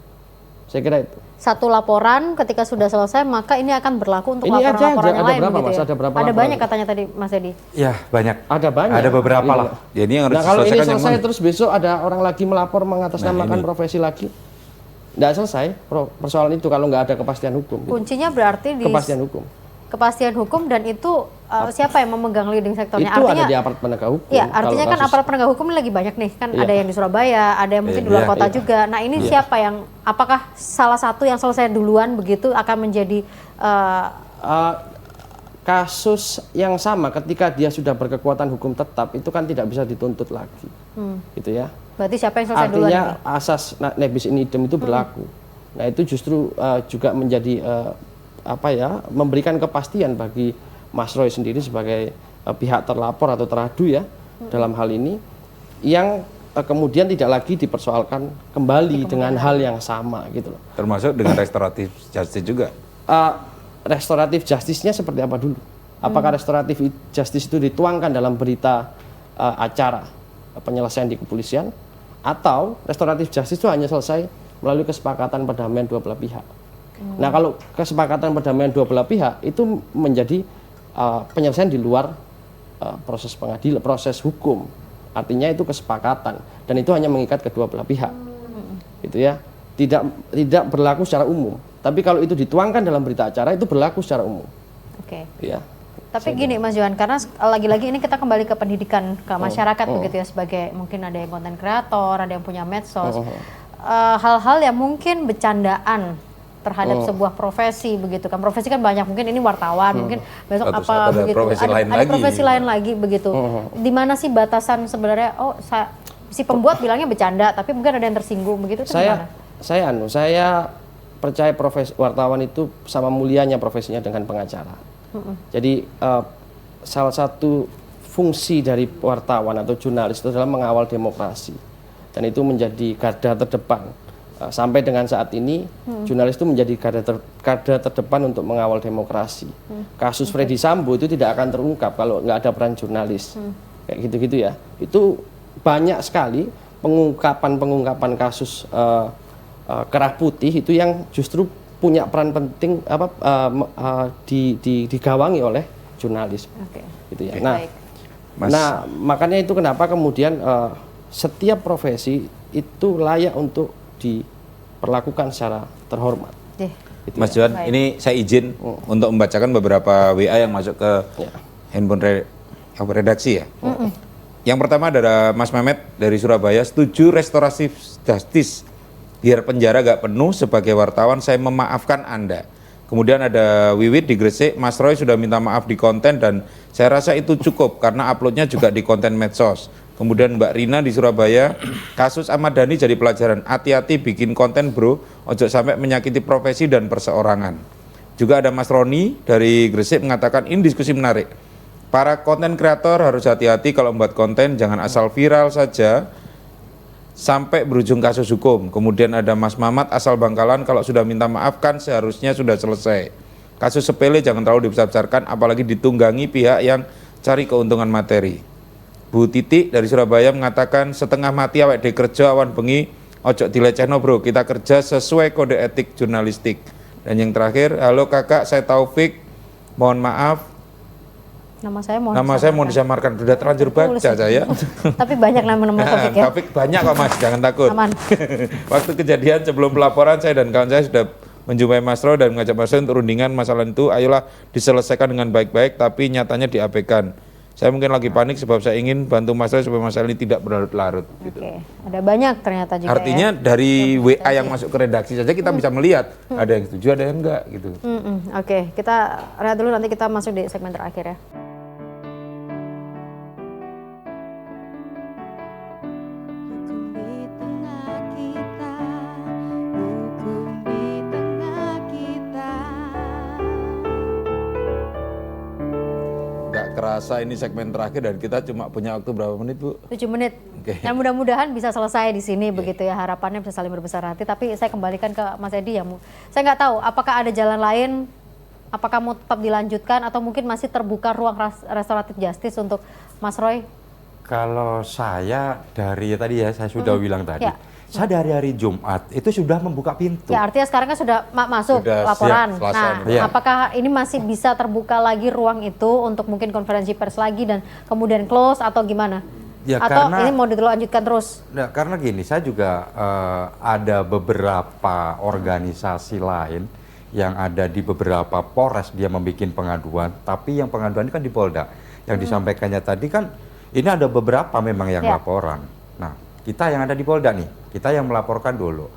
[SPEAKER 9] Saya kira itu.
[SPEAKER 1] Satu laporan ketika sudah selesai maka ini akan berlaku untuk
[SPEAKER 9] Ini
[SPEAKER 1] laporan-laporan yang lain
[SPEAKER 9] berapa,
[SPEAKER 1] begitu
[SPEAKER 9] Mas?
[SPEAKER 1] ya?
[SPEAKER 9] Ada berapa
[SPEAKER 1] Ada
[SPEAKER 9] laporan?
[SPEAKER 1] banyak katanya tadi Mas Edi.
[SPEAKER 7] Ya banyak.
[SPEAKER 9] Ada banyak.
[SPEAKER 7] Ada beberapa lah.
[SPEAKER 2] Jadi yang harus
[SPEAKER 9] Nah kalau ini
[SPEAKER 2] diselesaikan yang
[SPEAKER 9] selesai
[SPEAKER 2] mana?
[SPEAKER 9] terus besok ada orang lagi melapor mengatasnamakan profesi lagi, tidak selesai persoalan itu kalau nggak ada kepastian hukum. Gitu.
[SPEAKER 1] Kuncinya berarti di kepastian hukum dan itu siapa yang memegang leading sektornya?
[SPEAKER 9] Itu
[SPEAKER 1] Artinya
[SPEAKER 9] ada di aparat penegak hukum.
[SPEAKER 1] ya artinya kan aparat penegak hukum ini lagi banyak nih kan, ada yang di Surabaya, ada yang mungkin di luar kota juga. Nah ini siapa yang, apakah salah satu yang selesai duluan begitu akan menjadi
[SPEAKER 9] kasus yang sama ketika dia sudah berkekuatan hukum tetap itu kan tidak bisa dituntut lagi, gitu ya.
[SPEAKER 1] Berarti siapa yang selesai duluan?
[SPEAKER 9] Artinya asas nebis in idem itu berlaku. Nah itu justru juga menjadi memberikan kepastian bagi Mas Roy sendiri sebagai pihak terlapor atau teradu ya dalam hal ini, yang kemudian tidak lagi dipersoalkan kembali dengan hal yang sama gitu loh.
[SPEAKER 2] Termasuk dengan restoratif justice juga.
[SPEAKER 9] Restoratif justice-nya seperti apa dulu? Apakah restoratif justice itu dituangkan dalam berita acara penyelesaian di kepolisian, atau restoratif justice itu hanya selesai melalui kesepakatan perdamaian dua belah pihak? Nah kalau kesepakatan perdamaian dua belah pihak itu menjadi penyelesaian di luar proses pengadilan, proses hukum. Artinya itu kesepakatan dan itu hanya mengikat kedua belah pihak, gitu ya. Tidak berlaku secara umum. Tapi kalau itu dituangkan dalam berita acara itu berlaku secara umum.
[SPEAKER 1] Oke.
[SPEAKER 9] Ya.
[SPEAKER 1] Tapi gini Mas Johan, karena lagi-lagi ini kita kembali ke pendidikan ke masyarakat begitu ya, sebagai mungkin ada yang konten kreator, ada yang punya medsos, hal-hal yang mungkin bercandaan terhadap sebuah profesi begitu kan. Profesi kan banyak, mungkin ini wartawan, mungkin besok
[SPEAKER 2] Atau
[SPEAKER 1] apa
[SPEAKER 2] ada
[SPEAKER 1] begitu.
[SPEAKER 2] profesi lain
[SPEAKER 1] ada
[SPEAKER 2] lagi.
[SPEAKER 1] profesi lain lagi begitu. Di mana sih batasan sebenarnya? Oh, si pembuat bilangnya bercanda, tapi mungkin ada yang tersinggung begitu. Itu gimana?
[SPEAKER 9] Saya percaya profesi wartawan itu sama mulianya profesinya dengan pengacara. Jadi salah satu fungsi dari wartawan atau jurnalis itu adalah mengawal demokrasi, dan itu menjadi garda terdepan. Sampai dengan saat ini jurnalis itu menjadi garda terdepan untuk mengawal demokrasi. Kasus Freddy Sambo itu tidak akan terungkap kalau nggak ada peran jurnalis, kayak gitu-gitu ya. Itu banyak sekali pengungkapan kasus kerah putih itu yang justru punya peran penting digawangi oleh jurnalis, gitu ya. Nah, makanya itu kenapa kemudian setiap profesi itu layak untuk diperlakukan secara terhormat.
[SPEAKER 2] Gitu Mas Johan, ini saya izin untuk membacakan beberapa WA yang masuk ke handphone redaksi ya. Yang pertama ada Mas Mehmet dari Surabaya, setuju restoratif justice, biar penjara gak penuh. Sebagai wartawan saya memaafkan Anda. Kemudian ada Wiwit di Gresik, Mas Roy sudah minta maaf di konten dan saya rasa itu cukup karena uploadnya juga di konten medsos. Kemudian Mbak Rina di Surabaya, kasus Ahmad Dhani jadi pelajaran, hati-hati bikin konten bro, ojo sampai menyakiti profesi dan perseorangan. Juga ada Mas Roni dari Gresik mengatakan ini diskusi menarik. Para konten kreator harus hati-hati kalau membuat konten, jangan asal viral saja sampai berujung kasus hukum. Kemudian ada Mas Mamat asal Bangkalan, kalau sudah minta maaf kan seharusnya sudah selesai. Kasus sepele jangan terlalu dibesar-besarkan, apalagi ditunggangi pihak yang cari keuntungan materi. Bu Titik dari Surabaya mengatakan setengah mati awake dhewe kerja awan bengi, ojo dilecehno bro, kita kerja sesuai kode etik jurnalistik. Dan yang terakhir, halo kakak, saya Taufik, mohon maaf
[SPEAKER 1] Nama saya mau
[SPEAKER 2] disamarkan. Sudah terlanjur baca saya.
[SPEAKER 1] Tapi banyak nama-nama topik ya.
[SPEAKER 2] Topik banyak kok Mas, jangan takut.
[SPEAKER 1] Aman.
[SPEAKER 2] Waktu kejadian sebelum pelaporan, saya dan kawan saya sudah menjumpai Mas Roy dan mengajak Mas Roy untuk rundingan masalah itu. Ayolah diselesaikan dengan baik-baik, tapi nyatanya diabaikan. Saya mungkin lagi panik sebab saya ingin bantu Mas Roy supaya masalah ini tidak berlarut-larut. Gitu.
[SPEAKER 1] Oke, ada banyak ternyata juga.
[SPEAKER 2] Artinya
[SPEAKER 1] ya.
[SPEAKER 2] dari WA yang masuk ke redaksi saja kita bisa melihat ada yang setuju, ada yang enggak gitu.
[SPEAKER 1] Oke, kita lihat dulu, nanti kita masuk di segmen terakhir ya.
[SPEAKER 2] Nggak kerasa ini segmen terakhir dan kita cuma punya waktu berapa menit, Bu?
[SPEAKER 1] 7 menit.
[SPEAKER 2] Oke.
[SPEAKER 1] Yang mudah-mudahan bisa selesai di sini begitu ya, harapannya bisa saling berbesar hati. Tapi saya kembalikan ke Mas Edi ya. Saya nggak tahu apakah ada jalan lain, apakah mau tetap dilanjutkan atau mungkin masih terbuka ruang restoratif justice untuk Mas Roy?
[SPEAKER 7] Kalau saya dari tadi ya saya sudah bilang tadi.
[SPEAKER 1] Ya.
[SPEAKER 7] Saya dari hari Jumat itu sudah membuka pintu.
[SPEAKER 1] Ya, artinya sekarang kan sudah masuk
[SPEAKER 2] Sudah
[SPEAKER 1] laporan.
[SPEAKER 2] siap, selesai.
[SPEAKER 1] Nah,
[SPEAKER 7] Iya.
[SPEAKER 1] apakah ini masih bisa terbuka lagi ruang itu untuk mungkin konferensi pers lagi dan kemudian close atau gimana?
[SPEAKER 7] Ya,
[SPEAKER 1] atau
[SPEAKER 7] karena-
[SPEAKER 1] ini mau dilanjutkan terus?
[SPEAKER 7] Nah, karena gini, saya juga ada beberapa organisasi lain yang ada di beberapa Polres dia membuat pengaduan, tapi yang pengaduan ini kan di Polda. Yang disampaikannya tadi kan ini ada beberapa memang yang
[SPEAKER 1] Ya.
[SPEAKER 7] laporan. Nah, kita yang ada di Polda nih, kita yang melaporkan dulu.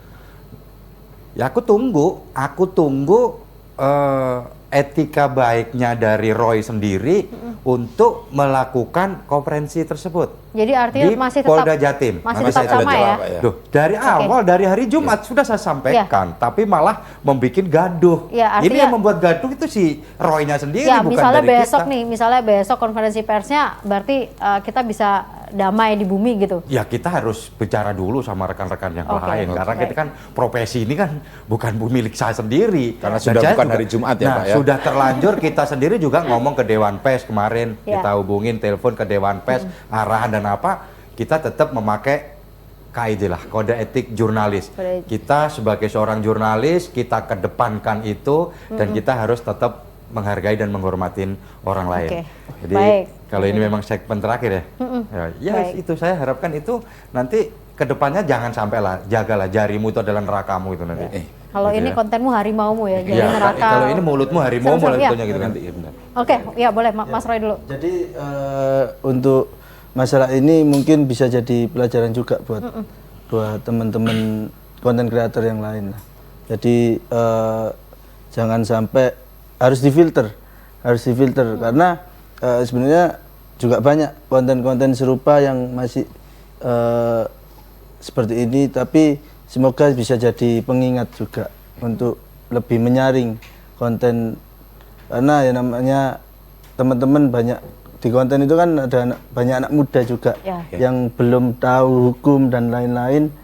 [SPEAKER 7] Ya aku tunggu etika baiknya dari Roy sendiri untuk melakukan konferensi tersebut.
[SPEAKER 1] Jadi artinya
[SPEAKER 7] di
[SPEAKER 1] masih tetap
[SPEAKER 7] Polda Jatim.
[SPEAKER 1] masih
[SPEAKER 7] Nanti
[SPEAKER 1] tetap
[SPEAKER 7] saya
[SPEAKER 1] sama
[SPEAKER 7] jawab,
[SPEAKER 1] ya?
[SPEAKER 7] Pak. Duh, dari awal dari hari Jumat sudah saya sampaikan, tapi malah membuat gaduh.
[SPEAKER 1] Ya,
[SPEAKER 7] Ini
[SPEAKER 1] artinya-
[SPEAKER 7] yang membuat gaduh itu si Roy-nya sendiri,
[SPEAKER 1] Ya,
[SPEAKER 7] bukan
[SPEAKER 1] misalnya
[SPEAKER 7] dari
[SPEAKER 1] besok
[SPEAKER 7] kita.
[SPEAKER 1] nih, misalnya besok konferensi persnya, berarti kita bisa damai di bumi gitu.
[SPEAKER 7] Ya kita harus bicara dulu sama rekan-rekan yang
[SPEAKER 1] Oke,
[SPEAKER 7] lain, karena
[SPEAKER 1] baik.
[SPEAKER 7] kita kan profesi ini kan bukan milik saya sendiri.
[SPEAKER 2] Karena
[SPEAKER 7] Dan
[SPEAKER 2] sudah
[SPEAKER 7] saya
[SPEAKER 2] bukan hari Jumat ya, Pak, ya.
[SPEAKER 7] Sudah terlanjur kita sendiri juga ngomong ke Dewan Pers kemarin,
[SPEAKER 1] Ya.
[SPEAKER 7] kita hubungin telepon ke Dewan Pers, arahan dan apa, kita tetap memakai KID lah, kode etik jurnalis.
[SPEAKER 1] Kode etik.
[SPEAKER 7] Kita sebagai seorang jurnalis, kita kedepankan itu dan kita harus tetap menghargai dan menghormatin orang lain.
[SPEAKER 1] Oke,
[SPEAKER 7] Jadi
[SPEAKER 1] baik.
[SPEAKER 7] kalau ini memang segmen terakhir ya, ya
[SPEAKER 1] Baik.
[SPEAKER 7] itu saya harapkan itu nanti kedepannya jangan sampai lah, jagalah jarimu itu adalah nerakamu itu nanti.
[SPEAKER 1] Kalau
[SPEAKER 7] Gitu
[SPEAKER 1] ini
[SPEAKER 7] ya.
[SPEAKER 1] kontenmu harimaumu ya, jadi
[SPEAKER 7] Iya,
[SPEAKER 1] neraka.
[SPEAKER 7] kalau ini mulutmu harimau
[SPEAKER 1] Serem-serem,
[SPEAKER 7] lah
[SPEAKER 1] ya.
[SPEAKER 7] tentunya gitu nanti. Ya, benar.
[SPEAKER 1] Oke, ya boleh Mas Roy dulu.
[SPEAKER 4] Jadi untuk masalah ini mungkin bisa jadi pelajaran juga buat teman-teman konten kreator yang lain. Jadi jangan sampai harus difilter karena sebenarnya juga banyak konten-konten serupa yang masih seperti ini, tapi semoga bisa jadi pengingat juga untuk lebih menyaring konten, karena ya namanya teman-teman banyak di konten itu kan ada banyak anak muda juga
[SPEAKER 1] Ya.
[SPEAKER 4] yang belum tahu hukum dan lain-lain.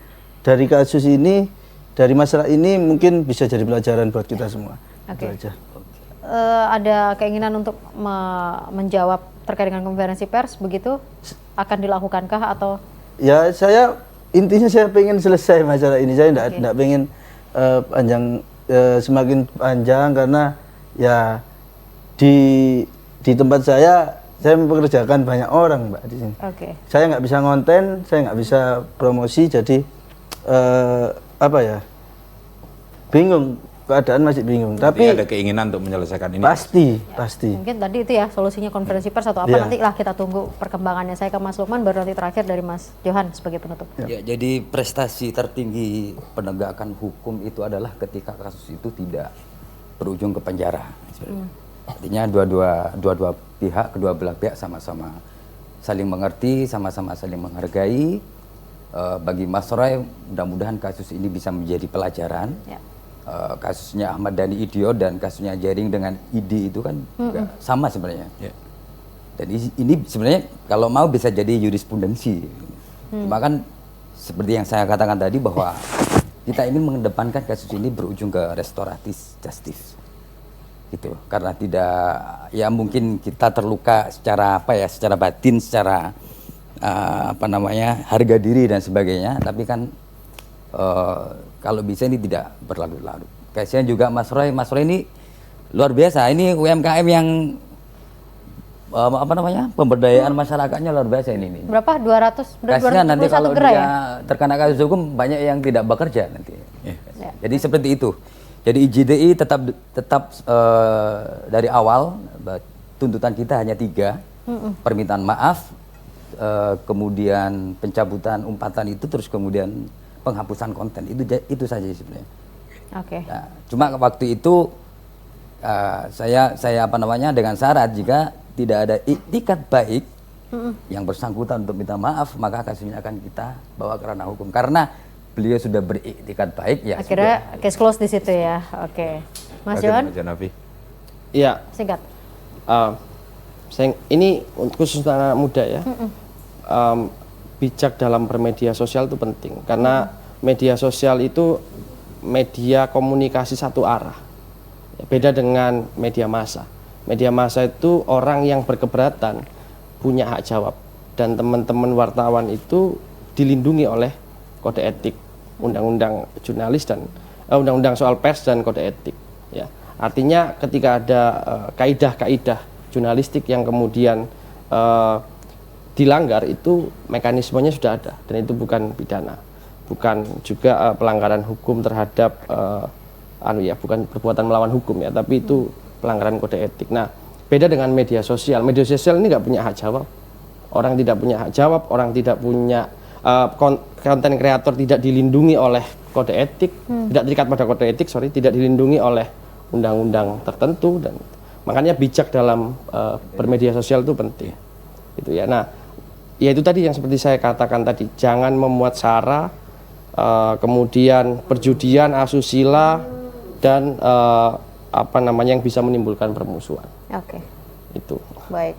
[SPEAKER 4] Dari kasus ini, dari masalah ini mungkin bisa jadi pelajaran buat kita semua.
[SPEAKER 1] Oke.
[SPEAKER 4] Itu aja.
[SPEAKER 1] Ada keinginan untuk menjawab terkait dengan konferensi pers begitu, akan dilakukankah atau?
[SPEAKER 4] Ya intinya saya pengen selesai masalah ini. Saya enggak pengen semakin panjang, karena ya di tempat saya mempekerjakan banyak orang, Mbak, di sini.
[SPEAKER 1] Oke.
[SPEAKER 4] Saya nggak bisa ngonten, saya nggak bisa promosi, jadi bingung, keadaan masih bingung.
[SPEAKER 2] Tapi
[SPEAKER 4] Tapi
[SPEAKER 2] ada keinginan untuk menyelesaikan ini.
[SPEAKER 4] pasti.
[SPEAKER 1] Mungkin tadi itu ya solusinya konferensi pers atau apa,
[SPEAKER 4] Iya.
[SPEAKER 1] nanti lah kita tunggu perkembangannya. Saya ke Mas Lukman, baru nanti terakhir dari Mas Johan sebagai penutup.
[SPEAKER 8] Ya, jadi prestasi tertinggi penegakan hukum itu adalah ketika kasus itu tidak berujung ke penjara. Artinya dua pihak, kedua belah pihak sama-sama saling mengerti, sama-sama saling menghargai. Bagi Mas Roy, mudah-mudahan kasus ini bisa menjadi pelajaran.
[SPEAKER 1] Ya.
[SPEAKER 8] Kasusnya Ahmad Dhani Idiot dan kasusnya Jering dengan ID itu kan juga sama sebenarnya.
[SPEAKER 2] Ya.
[SPEAKER 8] Dan ini sebenarnya kalau mau bisa jadi jurisprudensi. Cuma kan seperti yang saya katakan tadi bahwa kita ini mengedepankan kasus ini berujung ke restoratif justice. Gitu. Karena tidak, ya mungkin kita terluka secara secara batin, secara harga diri dan sebagainya, tapi kan kalau bisa ini tidak berlarut-larut. Kasihan juga Mas Roy ini luar biasa, ini UMKM yang pemberdayaan masyarakatnya luar biasa ini nih.
[SPEAKER 1] Berapa? 200
[SPEAKER 8] Kasihan nanti kalau
[SPEAKER 1] gerai
[SPEAKER 8] dia
[SPEAKER 1] ya?
[SPEAKER 8] terkena kasus hukum banyak yang tidak bekerja nanti.
[SPEAKER 1] Ya.
[SPEAKER 8] Jadi seperti itu. Jadi IJDI tetap dari awal tuntutan kita hanya 3, permintaan maaf, kemudian pencabutan umpatan itu, terus kemudian penghapusan konten itu saja sebenarnya.
[SPEAKER 1] Oke.
[SPEAKER 8] Nah, cuma waktu itu saya dengan syarat jika tidak ada iktikat baik yang bersangkutan untuk minta maaf, maka kasusnya akan kita bawa ke ranah hukum karena beliau sudah beriktikat baik ya.
[SPEAKER 1] Akhirnya case close di situ ya. Oke. Mas Johan?
[SPEAKER 9] Iya.
[SPEAKER 1] Singkat.
[SPEAKER 9] Ini khusus anak muda ya. Bijak dalam bermedia sosial itu penting karena media sosial itu media komunikasi satu arah. Beda dengan media massa. Media massa itu orang yang berkeberatan punya hak jawab dan teman-teman wartawan itu dilindungi oleh kode etik, undang-undang jurnalis dan undang-undang soal pers dan kode etik. Ya, artinya ketika ada kaidah-kaidah jurnalistik yang kemudian dilanggar itu mekanismenya sudah ada dan itu bukan pidana, bukan juga pelanggaran hukum terhadap bukan perbuatan melawan hukum ya, tapi itu pelanggaran kode etik. Nah, beda dengan media sosial. Media sosial ini nggak punya hak jawab. Orang tidak punya hak jawab, orang tidak punya konten kreator tidak dilindungi oleh kode etik, tidak terikat pada kode etik, tidak dilindungi oleh undang-undang tertentu dan makanya bijak dalam bermedia sosial itu penting. Itu ya. Nah, ya itu tadi yang seperti saya katakan tadi, jangan memuat sara, kemudian perjudian, asusila dan yang bisa menimbulkan permusuhan.
[SPEAKER 1] Oke.
[SPEAKER 9] Itu.
[SPEAKER 1] Baik.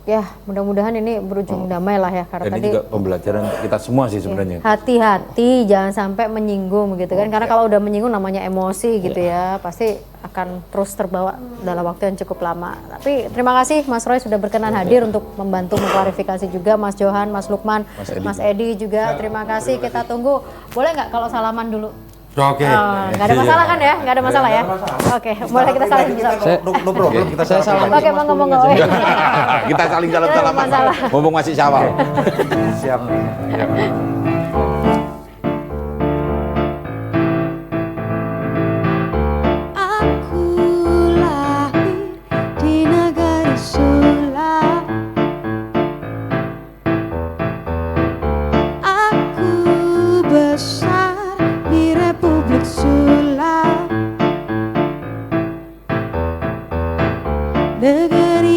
[SPEAKER 1] Ya, mudah-mudahan ini berujung damai lah ya karena
[SPEAKER 2] Dan
[SPEAKER 1] tadi
[SPEAKER 2] ini juga pembelajaran kita semua sih sebenarnya.
[SPEAKER 1] hati-hati jangan sampai menyinggung gitu kan karena kalau udah menyinggung namanya emosi gitu ya pasti akan terus terbawa dalam waktu yang cukup lama. Tapi terima kasih Mas Roy sudah berkenan hadir untuk membantu mengklarifikasi juga Mas Johan, Mas Lukman, Mas Edi juga terima kasih. Kita tunggu. Boleh nggak kalau salaman dulu?
[SPEAKER 2] Oke.
[SPEAKER 1] Nggak ada masalah kan ya? Nggak ada masalah ya? Oke, boleh kita saling
[SPEAKER 2] No problem, kita salam.
[SPEAKER 1] Oke, monggo.
[SPEAKER 2] Kita saling salam-salaman. Mumpung masih Syawal. Siap.
[SPEAKER 10] Aku lahir di negeri sulap. Aku besar di Republik Sulap, negeri